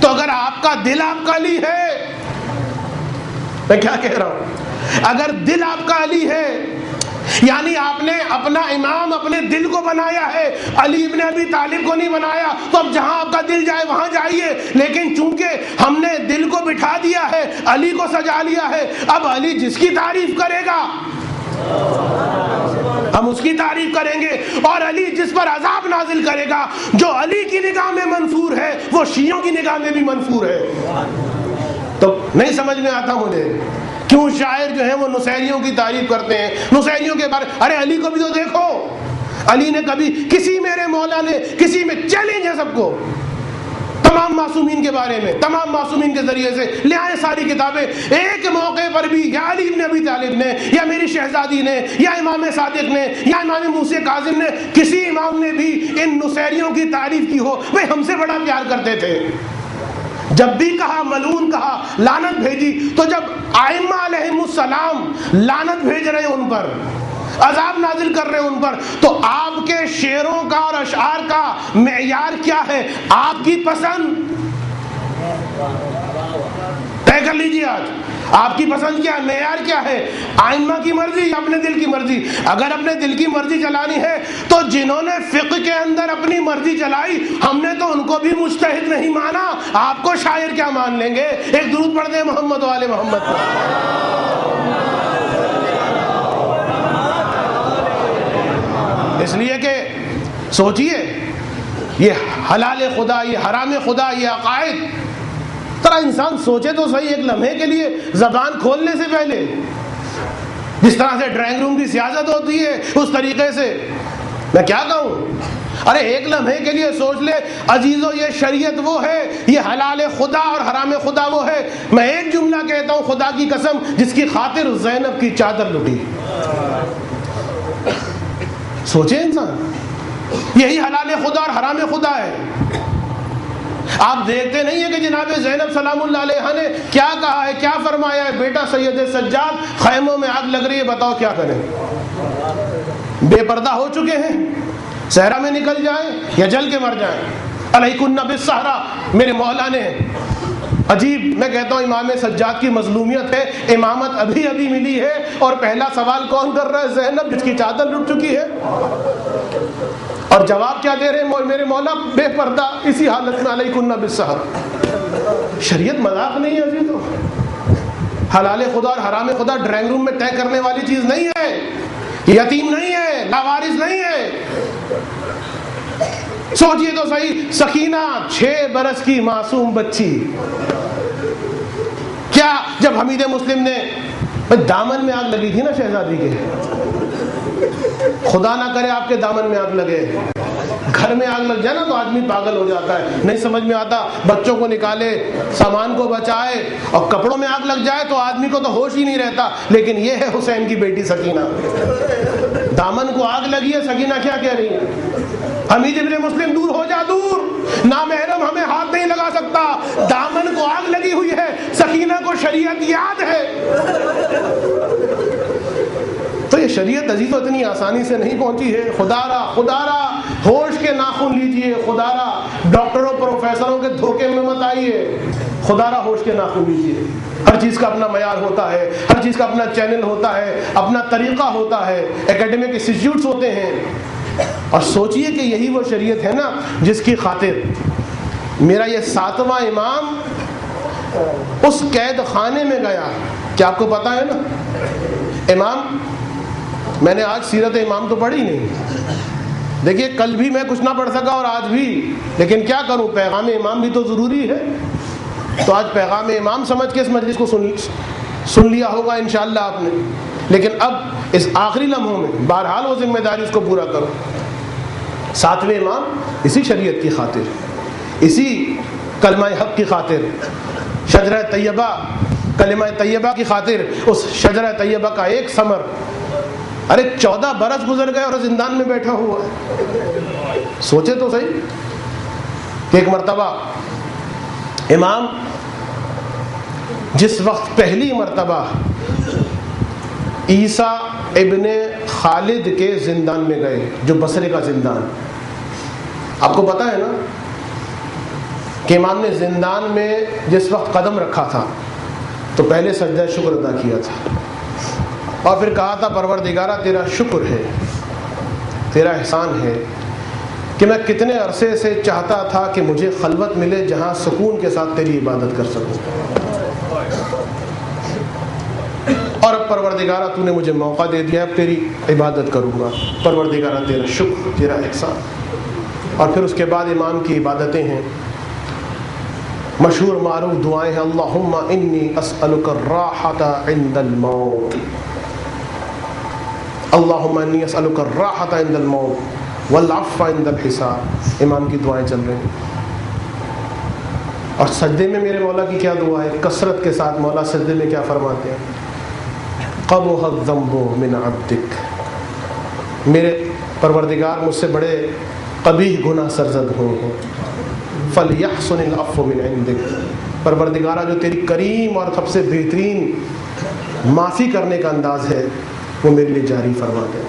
تو اگر آپ کا دل آپ کا علی ہے، میں کیا کہہ رہا ہوں، اگر دل آپ کا علی ہے، یعنی آپ نے اپنا امام اپنے دل کو بنایا ہے، علی ابن ابی طالب کو نہیں بنایا، تو اب جہاں آپ کا دل جائے وہاں جائیے، لیکن چونکہ ہم نے دل کو بٹھا دیا ہے، علی کو سجا لیا ہے، اب علی جس کی تعریف کرے گا ہم اس کی تعریف کریں گے، اور علی جس پر عذاب نازل کرے گا، جو علی کی نگاہ میں منفور ہے وہ شیعوں کی نگاہ میں بھی منفور ہے۔ تو نہیں سمجھ میں آتا مجھے کیوں شاعر جو ہیں وہ نصیریوں کی تعریف کرتے ہیں، نصیریوں کے بارے، ارے علی کو بھی تو دیکھو، علی نے کبھی کسی، میرے مولا نے کسی میں چیلنج ہے سب کو، تمام معصومین کے بارے میں، تمام معصومین کے ذریعے سے لے آئے ساری کتابیں، ایک موقع پر بھی یا علی ابن ابی طالب نے یا میری شہزادی نے یا امام صادق نے یا امام موسی کاظم نے، کسی امام نے بھی ان نصیریوں کی تعریف کی ہو وہ ہم سے بڑا پیار کرتے تھے؟ جب بھی کہا ملعون کہا، لعنت بھیجی، تو جب ائمہ علیہم السلام لعنت بھیج رہے ہیں ان پر، عذاب نازل کر رہے ہیں ان پر، تو آپ کے شعروں کا اور اشعار کا معیار کیا ہے؟ آپ کی پسند طے کر لیجیے، آج آپ کی پسند کیا ہے، معیار کیا ہے؟ ائمہ کی مرضی یا اپنے دل کی مرضی؟ اگر اپنے دل کی مرضی چلانی ہے تو جنہوں نے فقہ کے اندر اپنی مرضی چلائی، ہم نے تو ان کو بھی مجتہد نہیں مانا، آپ کو شاعر کیا مان لیں گے؟ ایک درود پڑھ دیں محمد و آل محمد پر۔ اس لیے کہ سوچئے، یہ حلال خدا، یہ حرام خدا، یہ عقائد، ذرا انسان سوچے تو صحیح، ایک لمحے کے لیے زبان کھولنے سے پہلے، جس طرح سے ڈرائنگ روم کی سیاست ہوتی ہے اس طریقے سے، میں کیا کہوں، ارے ایک لمحے کے لیے سوچ لے عزیزو، یہ شریعت وہ ہے، یہ حلال خدا اور حرام خدا وہ ہے۔ میں ایک جملہ کہتا ہوں خدا کی قسم، جس کی خاطر زینب کی چادر لٹی، سوچے انسان، یہی حلال خدا اور حرام خدا ہے۔ آپ دیکھتے نہیں ہیں کہ جناب زینب سلام اللہ علیہا نے کیا کہا ہے، کیا فرمایا ہے؟ بیٹا سید سجاد خیموں میں آگ لگ رہی ہے، بتاؤ کیا کریں؟ بے پردہ ہو چکے ہیں، صحرا میں نکل جائیں یا جل کے مر جائیں؟ علیکن بالصحرا، میرے مولا نے عجیب، میں کہتا ہوں امام سجاد کی مظلومیت ہے، امامت ابھی ابھی ملی ہے اور پہلا سوال کون کر رہا ہے؟ زینب، جس کی چادر لٹ چکی ہے، اور جواب کیا دے رہے ہیں؟ میرے مولا بے پردہ اسی حالت میں علیکن بالصحرا۔ شریعت مذاق نہیں ہے عزیزو، حلال خدا اور حرام خدا ڈرائنگ روم میں طے کرنے والی چیز نہیں ہے، یتیم نہیں ہے، لاوارث نہیں ہے۔ سوچئے تو صحیح، سکینہ 6 برس کی معصوم بچی، کیا جب حمید مسلم نے دامن میں آگ لگی تھی نا شہزادی کے، خدا نہ کرے آپ کے دامن میں آگ لگے، گھر میں آگ لگ جائے نا تو آدمی پاگل ہو جاتا ہے، نہیں سمجھ میں آتا، بچوں کو نکالے، سامان کو بچائے، اور کپڑوں میں آگ لگ جائے تو آدمی کو تو ہوش ہی نہیں رہتا۔ لیکن یہ ہے حسین کی بیٹی سکینہ، دامن کو آگ لگی ہے، سکینہ کیا کہہ رہی ہے؟ حمید ابن مسلم دور ہو جا، دور، نامحرم ہمیں ہاتھ نہیں لگا سکتا، دامن کو آگ لگی ہوئی ہے، سکینہ کو شریعت یاد ہے۔ تو یہ شریعت عزیزو اتنی آسانی سے نہیں پہنچی ہے، خدا را ہوش کے ناخن لیجئے، خدا را ڈاکٹروں پروفیسروں کے دھوکے میں مت آئیے، خدا را ہوش کے ناخن لیجئے۔ ہر چیز کا اپنا معیار ہوتا ہے، ہر چیز کا اپنا چینل ہوتا ہے، اپنا طریقہ ہوتا ہے، اکیڈمک انسٹیٹیوٹس ہوتے ہیں، اور سوچئے کہ یہی وہ شریعت ہے نا جس کی خاطر میرا یہ 7واں امام اس قید خانے میں گیا۔ کیا آپ کو پتا ہے نا امام، میں نے آج سیرت امام تو پڑھی نہیں، دیکھیے کل بھی میں کچھ نہ پڑھ سکا اور آج بھی، لیکن کیا کروں، پیغام امام بھی تو ضروری ہے، تو آج پیغام امام سمجھ کے اس مجلس کو سن لیا ہوگا انشاءاللہ آپ نے۔ لیکن اب اس آخری لمحوں میں بہرحال وہ ذمہ داری اس کو پورا کرو۔ ساتویں امام اسی شریعت کی خاطر، اسی کلمہ حق کی خاطر، شجرہ طیبہ، کلمہ طیبہ کی خاطر، اس شجرہ طیبہ کا ایک ثمر، ارے 14 برس گزر گئے اور زندان میں بیٹھا ہوا ہے۔ سوچے تو صحیح کہ ایک مرتبہ امام جس وقت پہلی مرتبہ عیسیٰ ابن خالد کے زندان میں گئے، جو بصرے کا زندان، آپ کو پتا ہے نا کہ امام نے زندان میں جس وقت قدم رکھا تھا تو پہلے سجدہ شکر ادا کیا تھا اور پھر کہا تھا پروردگارہ تیرا شکر ہے، تیرا احسان ہے کہ میں کتنے عرصے سے چاہتا تھا کہ مجھے خلوت ملے جہاں سکون کے ساتھ تیری عبادت کر سکوں، اور اب پروردگارہ تو نے مجھے موقع دے دیا، اب تیری عبادت کروں گا، پروردگارہ تیرا شکر، تیرا احسان۔ اور پھر اس کے بعد امام کی عبادتیں ہیں، مشہور معروف دعائیں ہیں، اللہم انی اسألک الراحۃ عند الموت، اللہم انی اسألک الراحۃ عند الموت والعفو عند الحساب، امام کی دعائیں چل رہی ہیں۔ اور سجدے میں میرے مولا کی کیا دعا ہے، کثرت کے ساتھ مولا سجدے میں کیا فرماتے ہیں، قبح الذنب من عبدک، میرے پروردگار مجھ سے بڑے قبیح گناہ سرزد ہوئے ہیں، فلیحسن العفو من عندک، پروردگارہ جو تیری کریم اور سب سے بہترین معافی کرنے کا انداز ہے وہ میرے لیے جاری فرما دے۔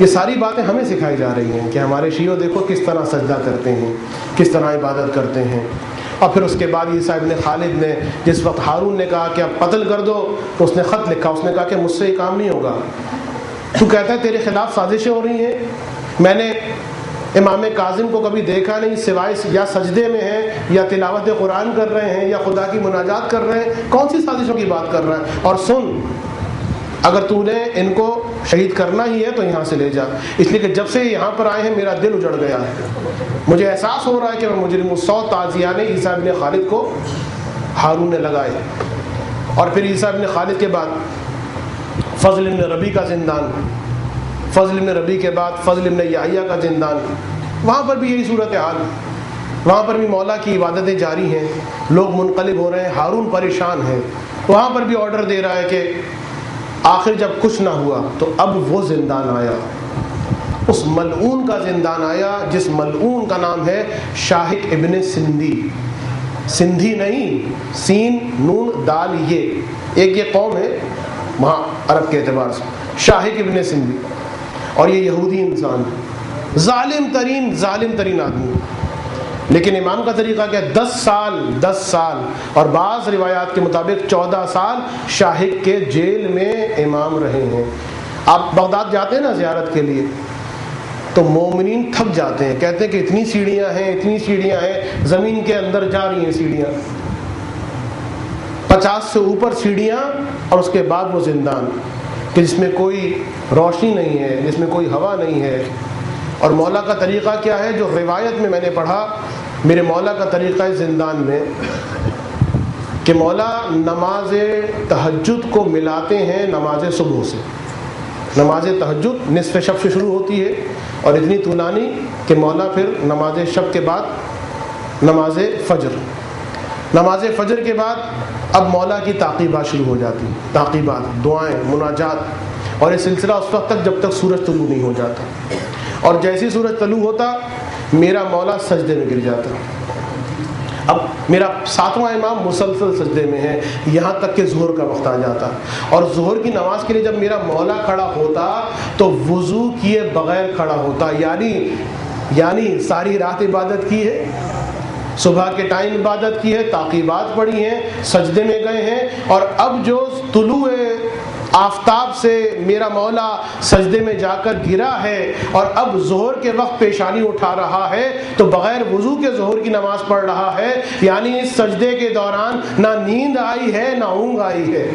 یہ ساری باتیں ہمیں سکھائی جا رہی ہیں کہ ہمارے شیعوں دیکھو کس طرح سجدہ کرتے ہیں، کس طرح عبادت کرتے ہیں۔ اور پھر اس کے بعد عیسیٰ ابن خالد نے جس وقت ہارون نے کہا کہ اب قتل کر دو تو اس نے خط لکھا، اس نے کہا کہ مجھ سے یہ کام نہیں ہوگا، تو کہتا ہے تیرے خلاف سازشیں ہو رہی ہیں، میں نے امام کاظم کو کبھی دیکھا نہیں سوائے یا سجدے میں ہیں یا تلاوت قرآن کر رہے ہیں یا خدا کی مناجات کر رہے ہیں، کون سی سازشوں کی بات کر رہا ہے، اور سن اگر تو نے ان کو شہید کرنا ہی ہے تو یہاں سے لے جا، اس لیے کہ جب سے یہاں پر آئے ہیں میرا دل اجڑ گیا ہے، مجھے احساس ہو رہا ہے کہ میں مجرم ہوں۔ 100 تعزیہ نے عیسیٰ ابن خالد کو ہارون نے لگائے۔ اور پھر عیسیٰ ابن خالد کے بعد فضل ابن ربی کا زندان، فضل ابن ربی کے بعد فضل ابن یحییٰ کا زندان، وہاں پر بھی یہی صورتحال، وہاں پر بھی مولا کی عبادتیں جاری ہیں، لوگ منقلب ہو رہے ہیں، ہارون پریشان ہے، وہاں پر بھی آرڈر دے رہا ہے کہ آخر جب کچھ نہ ہوا تو اب وہ زندان آیا، اس ملعون کا زندان آیا جس ملعون کا نام ہے شاہق ابن سندھی، سندھی نہیں، سین نون دال یہ ایک یہ قوم ہے وہاں عرب کے اعتبار سے، شاہق ابن سندھی، اور یہ یہودی انسان ظالم ترین آدمی، لیکن امام کا طریقہ کیا، 10 سال اور بعض روایات کے مطابق 14 سال شاہق کے جیل میں امام رہے ہیں۔ آپ بغداد جاتے ہیں نا زیارت کے لیے تو مومنین تھک جاتے ہیں، کہتے ہیں کہ اتنی سیڑھیاں ہیں، زمین کے اندر جا رہی ہیں سیڑھیاں، 50 سے اوپر سیڑھیاں، اور اس کے بعد وہ زندان کہ جس میں کوئی روشنی نہیں ہے، جس میں کوئی ہوا نہیں ہے۔ اور مولا کا طریقہ کیا ہے، جو روایت میں نے پڑھا، میرے مولا کا طریقہ زندان میں کہ مولا نماز تہجد کو ملاتے ہیں نماز صبح سے، نماز تہجد نصف شب سے شروع ہوتی ہے اور اتنی طولانی کہ مولا پھر نماز شب کے بعد نماز فجر کے بعد اب مولا کی تعقیبات شروع ہو جاتی، تعقیبات، دعائیں، مناجات، اور یہ سلسلہ اس وقت تک جب تک سورج طلوع نہیں ہو جاتا، اور جیسی سورج طلوع ہوتا میرا مولا سجدے میں گر جاتا۔ اب میرا 7واں امام مسلسل سجدے میں ہے یہاں تک کہ ظہر کا وقت آ جاتا، اور ظہر کی نماز کے لیے جب میرا مولا کھڑا ہوتا تو وضو کیے بغیر کھڑا ہوتا، یعنی ساری رات عبادت کی ہے، صبح کے ٹائم عبادت کی ہے، تعقیبات پڑھی ہیں، سجدے میں گئے ہیں، اور اب جو طلوع آفتاب سے میرا مولا سجدے میں جا کر گرا ہے اور اب ظہر کے وقت پیشانی اٹھا رہا ہے تو بغیر وضو کے ظہر کی نماز پڑھ رہا ہے، یعنی اس سجدے کے دوران نہ نیند آئی ہے نہ اونگ آئی ہے۔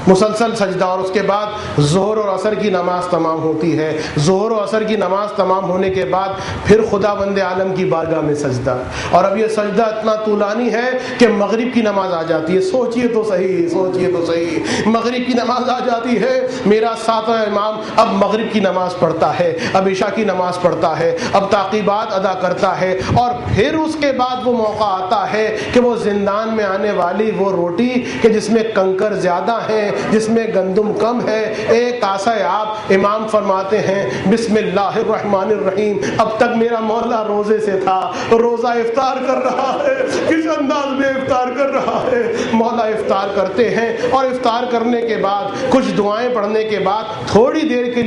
مسلسل سجدہ، اور اس کے بعد ظہر اور عصر کی نماز تمام ہوتی ہے۔ ظہر و عصر کی نماز تمام ہونے کے بعد پھر خداوند عالم کی بارگاہ میں سجدہ، اور اب یہ سجدہ اتنا طولانی ہے کہ مغرب کی نماز آ جاتی ہے۔ سوچئے تو صحیح، مغرب کی نماز آ جاتی ہے، میرا ساتواں امام اب مغرب کی نماز پڑھتا ہے، اب عشاء کی نماز پڑھتا ہے، اب تعقیبات ادا کرتا ہے، اور پھر اس کے بعد وہ موقع آتا ہے کہ وہ زندان میں آنے والی وہ روٹی کہ جس میں کنکر زیادہ ہیں، جس میں گندم کم ہے، ایک کاسہ آپ امام فرماتے ہیں بسم اللہ الرحمن الرحیم، اب تک میرا مولا روزے سے تھا، روزہ افطار کر رہا ہے، کس انداز میں افطار کر رہا ہے، مولا افطار کرتے ہیں، اور افطار کرنے کے بعد کچھ دعائیں پڑھنے کے بعد تھوڑی دیر کے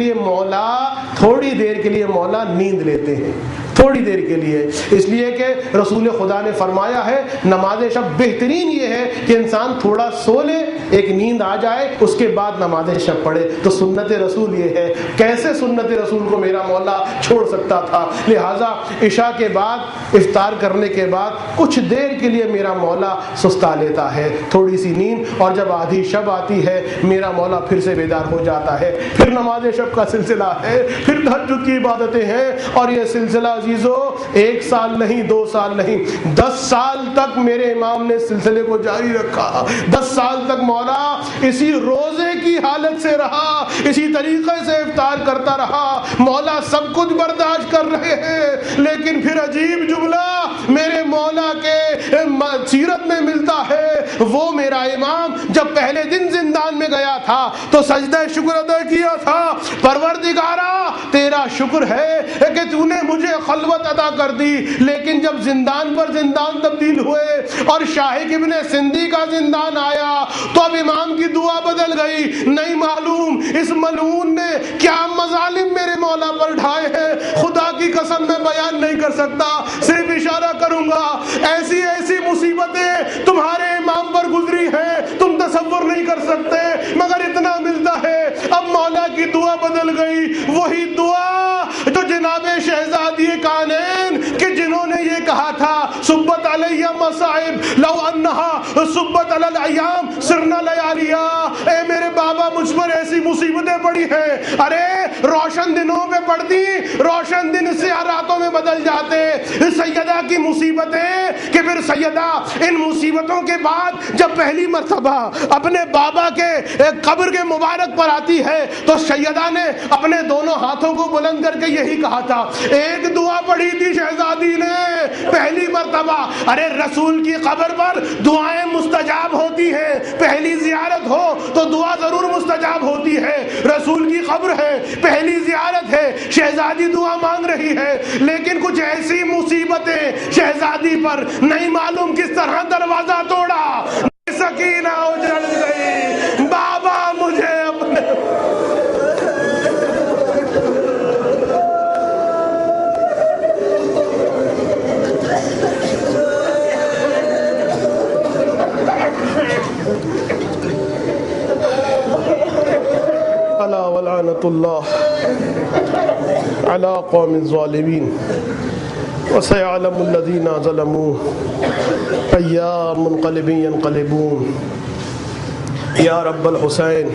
لیے مولا نیند لیتے ہیں، تھوڑی دیر کے لیے، اس لیے کہ رسول خدا نے فرمایا ہے نماز شب بہترین یہ ہے کہ انسان تھوڑا سو لے، ایک نیند آ جائے، اس کے بعد نماز شب پڑھے۔ تو سنت رسول یہ ہے، کیسے سنت رسول کو میرا مولا چھوڑ سکتا تھا؟ لہٰذا عشاء کے بعد افطار کرنے کے بعد کچھ دیر کے لیے میرا مولا سستا لیتا ہے، تھوڑی سی نیند، اور جب آدھی شب آتی ہے میرا مولا پھر سے بیدار ہو جاتا ہے، پھر نماز شب کا سلسلہ ہے، پھر تہجد کی عبادتیں ہیں، اور یہ سلسلہ عزیزو 1 سال نہیں، 2 سال نہیں، 10 سال تک میرے امام نے سلسلے کو جاری رکھا۔ 10 سال تک مولا اسی روزے کی حالت سے رہا، اسی طریقے سے افطار کرتا رہا، مولا سب کچھ برداشت کر رہے ہیں، لیکن پھر عجیب جملہ میرے مولا کے سیرت میں ملتا ہے، وہ میرا امام جب پہلے دن زندان میں گیا تھا تو سجدہ شکر ادا کیا تھا، پروردگارا تیرا شکر ہے کہ تو نے مجھے خلوت عطا کر دی، لیکن جب زندان پر زندان تبدیل ہوئے اور شاہق ابن سندھی کا زندان آیا تو اب امام کی دعا بدل گئی، نہیں معلوم اس ملعون نے کیا مظالم میرے مولا پر ڈھائے ہیں، خدا کی قسم میں بیان نہیں کر سکتا، صرف اشارہ کروں گا، ایسی ایسی مصیبتیں تمہارے امام پر گزری ہیں تم تصور نہیں کر سکتے، مگر اتنا ملتا ہے اب مولا کی دعا بدل گئی، وہی دعا جو جناب شہزادی کانین کہ جنہوں نے یہ کہا تھا صبت علیہ مصائب لو انہا صبت علی الایام سرنا لیالیا، اے میرے بابا مجھ پر ایسی مصیبتیں پڑی ہیں، ارے روشن دنوں پہ پڑتی، روشن دن سے راتوں میں بدل جاتے، سیدہ کی مصیبتیں کہ پھر سیدہ ان مصیبتوں کے بعد جب پہلی مرتبہ اپنے بابا کے قبر کے مبارک پر آتی ہے تو سیدہ نے اپنے دونوں ہاتھوں کو بلند کر کے یہی کہا تھا، ایک دعا پڑھی تھی شہزادی نے پہلی مرتبہ، ارے رسول کی قبر پر دعائیں مستجاب ہوتی ہیں، پہلی زیارت ہو تو دعا ضرور مستجاب ہوتی ہے، رسول کی قبر ہے، پہلی زیارت ہے، شہزادی دعا مانگ رہی ہے، لیکن کچھ ایسی مصیبتیں شہزادی پر نہیں معلوم کس طرح دروازہ توڑا، سکینہ اجڑ گئی، بابا مجھے اپنے الا ولعنۃ اللہ علی قوم الظالمین وسيعلم الذين ظلموا أيّا منقلب ينقلبون یا رب الحسین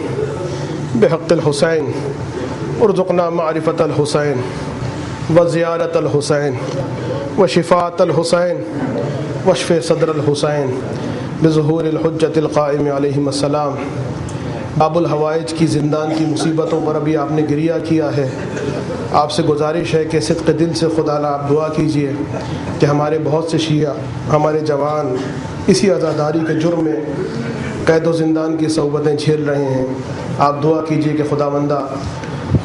بحق الحسین ارزقنا معرفة الحسین وزیارة الحسین وشفاءة الحسین واشف صدر الحسین بظہور الحجة القائم علیہم السلام۔ باب الحوائج کی زندان کی مصیبتوں پر ابھی آپ نے گریہ کیا ہے، آپ سے گزارش ہے کہ صدق دل سے خدا اللہ آپ دعا کیجئے کہ ہمارے بہت سے شیعہ، ہمارے جوان اسی عزاداری کے جرم میں قید و زندان کی صعوبتیں جھیل رہے ہیں، آپ دعا کیجئے کہ خداوندہ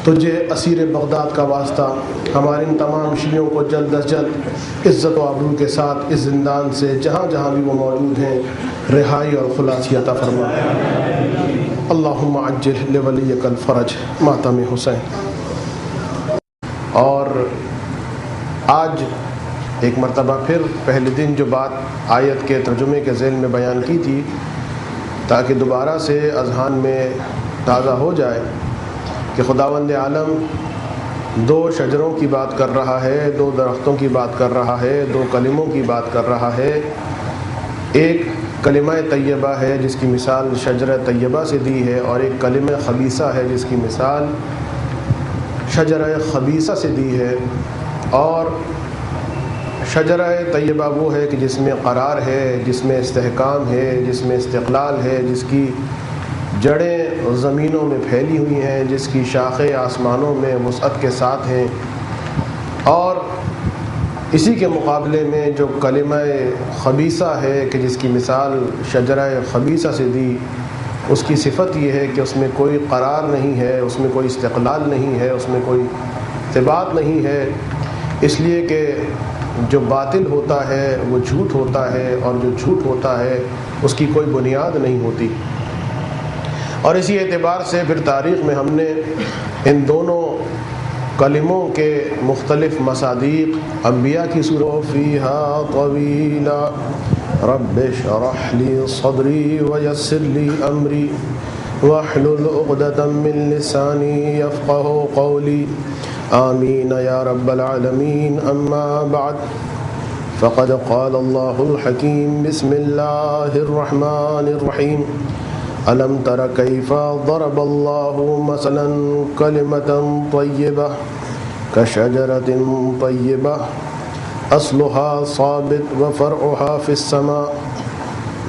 تجھے اسیر بغداد کا واسطہ ہمارے ان تمام شیعوں کو جلد از جلد عزت و آبرو کے ساتھ اس زندان سے جہاں جہاں بھی وہ موجود ہیں رہائی اور خلاصی عطا فرما۔ اللہم عجل لولیک الفرج ماتم حسین۔ اور آج ایک مرتبہ پھر پہلے دن جو بات آیت کے ترجمے کے ذیل میں بیان کی تھی تاکہ دوبارہ سے اذہان میں تازہ ہو جائے کہ خداوند عالم 2 شجروں کی بات کر رہا ہے، 2 درختوں کی بات کر رہا ہے، 2 کلموں کی بات کر رہا ہے، ایک کلمہ طیبہ ہے جس کی مثال شجرہ طیبہ سے دی ہے، اور ایک کلمہ خبیثہ ہے جس کی مثال شجرہ خبیثہ سے دی ہے۔ اور شجرہ طیبہ وہ ہے کہ جس میں قرار ہے، جس میں استحکام ہے، جس میں استقلال ہے، جس کی جڑیں زمینوں میں پھیلی ہوئی ہیں، جس کی شاخیں آسمانوں میں وسعت کے ساتھ ہیں۔ اور اسی کے مقابلے میں جو کلمہ خبیثہ ہے کہ جس کی مثال شجرہ خبیثہ سے دی، اس کی صفت یہ ہے کہ اس میں کوئی قرار نہیں ہے، اس میں کوئی استقلال نہیں ہے، اس میں کوئی ثبات نہیں ہے، اس لیے کہ جو باطل ہوتا ہے وہ جھوٹ ہوتا ہے، اور جو جھوٹ ہوتا ہے اس کی کوئی بنیاد نہیں ہوتی۔ اور اسی اعتبار سے پھر تاریخ میں ہم نے ان دونوں کلموں کے مختلف مصادیق انبیاء کی صورت فیہا طویلا رب اشرح لی صدری ویسر لی امری واحلل عقدۃ من لسانی یفقہوا قولی آمین یا رب العالمین۔ اما بعد فقد قال اللہ الحکیم بسم اللہ الرحمن الرحیم ألم تر كيف ضرب الله مثلا كلمة طيبة كشجرة طيبة أصلها ثابت وفرعها في السماء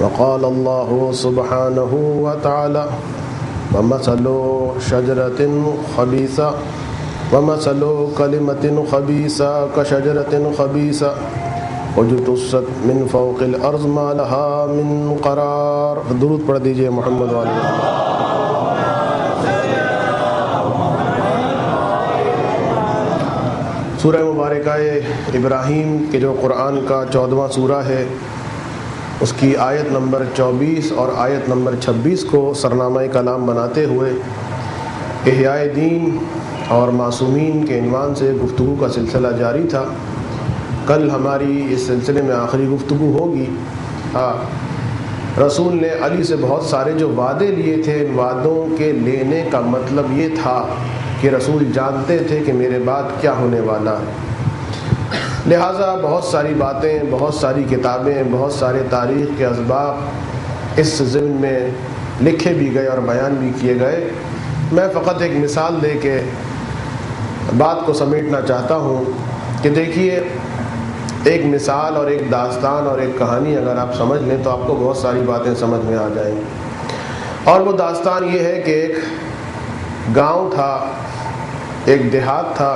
وقال الله سبحانه وتعالى ومثل شجرة خبيثة ومثل كلمة خبيثة كشجرة خبيثة وجتثت من فوق الارض ما لها من قرار۔ درود پڑھ دیجئے محمد والی۔ سورہ مبارکہ ابراہیم کے جو قرآن کا 14واں سورہ ہے، اس کی آیت نمبر 24 اور آیت نمبر 26 کو سرنامہ کلام بناتے ہوئے احیاء دین اور معصومین کے عنوان سے گفتگو کا سلسلہ جاری تھا۔ کل ہماری اس سلسلے میں آخری گفتگو ہوگی۔ رسول نے علی سے بہت سارے جو وعدے لیے تھے، ان وعدوں کے لینے کا مطلب یہ تھا کہ رسول جانتے تھے کہ میرے بعد کیا ہونے والا ہے، لہٰذا بہت ساری باتیں، بہت ساری کتابیں، بہت سارے تاریخ کے اسباق اس ضمن میں لکھے بھی گئے اور بیان بھی کیے گئے۔ میں فقط ایک مثال دے کے بات کو سمیٹنا چاہتا ہوں کہ دیکھیے، ایک مثال اور ایک داستان اور ایک کہانی اگر آپ سمجھ لیں تو آپ کو بہت ساری باتیں سمجھ میں آ جائیں گی۔ اور وہ داستان یہ ہے کہ ایک گاؤں تھا، ایک دیہات تھا،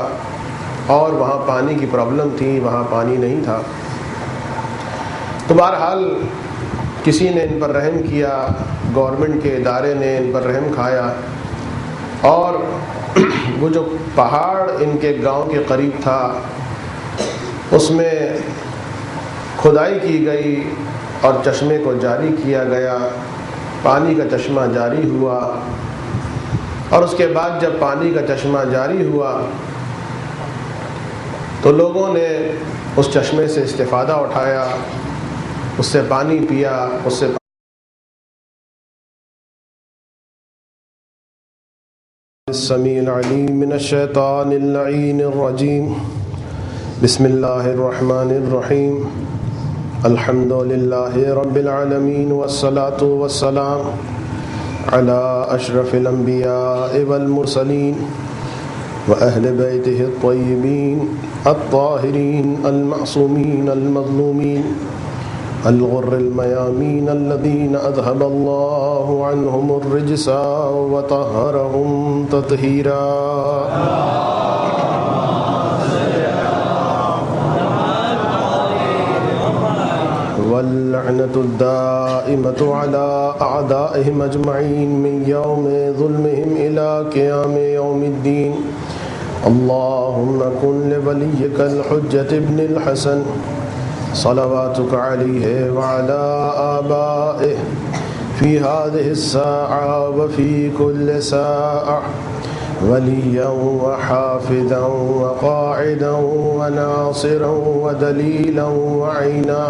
اور وہاں پانی کی پرابلم تھی، وہاں پانی نہیں تھا۔ تو بہرحال کسی نے ان پر رحم کیا، گورنمنٹ کے ادارے نے ان پر رحم کھایا، اور وہ جو پہاڑ ان کے گاؤں کے قریب تھا اس میں کھدائی کی گئی اور چشمے کو جاری کیا گیا، پانی کا چشمہ جاری ہوا۔ اور اس کے بعد جب پانی کا چشمہ جاری ہوا تو لوگوں نے اس چشمے سے استفادہ اٹھایا، اس سے پانی پیا، اس سے السمیع العلیم من الشیطان اللعین الرجیم۔ بسم اللہ الرحمن الرحیم۔ الحمد للہ رب العالمین والصلاة والسلام علی اشرف الانبیاء والمرسلین واہل بیتہ الطیبین الطاہرین المعصومین المظلومین الغر المیامین الذین اذهب اللہ عنہم الرجس وطہرہم تطہیرا۔ واللعنة الدائمة على أعدائهم أجمعين من يوم ظلمهم إلى قيام يوم الدين۔ اللهم كن لوليك الحجة ابن الحسن صلواتك عليه وعلى آبائه في هذه الساعة وفي كل ساعة وليا وحافظا وقاعدا وناصرا ودليلا وعينا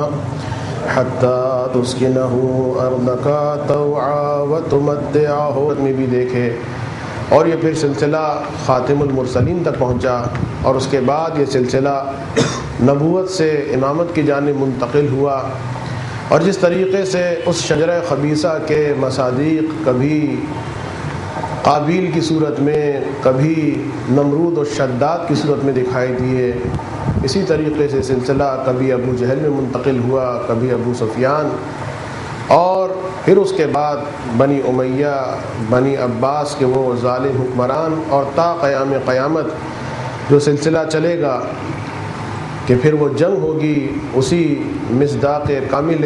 حتى تسكنه أرضك طوعا وتمتعه۔ میں بھی دیکھے، اور یہ پھر سلسلہ خاتم المرسلین تک پہنچا، اور اس کے بعد یہ سلسلہ نبوت سے امامت کی جانب منتقل ہوا، اور جس طریقے سے اس شجرہ خبیثہ کے مصادیق کبھی قابیل کی صورت میں، کبھی نمرود و شداد کی صورت میں دکھائی دیے، اسی طریقے سے سلسلہ کبھی ابو جہل میں منتقل ہوا، کبھی ابو سفیان، اور پھر اس کے بعد بنی امیہ، بنی عباس کے وہ ظالم حکمران، اور تا قیام قیامت جو سلسلہ چلے گا کہ پھر وہ جنگ ہوگی اسی مصداق کامل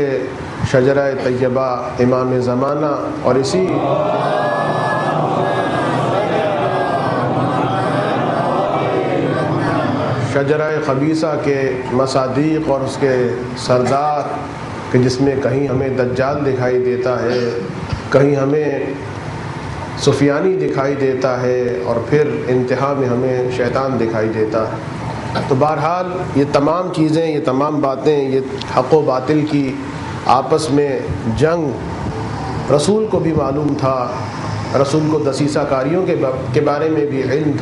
شجرہ طیبہ امام زمانہ اور اسی شجرہ خبیثہ کے مصادیق اور اس کے سردار کہ جس میں کہیں ہمیں دجال دکھائی دیتا ہے، کہیں ہمیں سفیانی دکھائی دیتا ہے، اور پھر انتہا میں ہمیں شیطان دکھائی دیتا ہے۔ تو بہرحال یہ تمام چیزیں، یہ تمام باتیں، یہ حق و باطل کی آپس میں جنگ رسول کو بھی معلوم تھا، رسول کو دسیسہ کاریوں کے بارے میں بھی علم تھا۔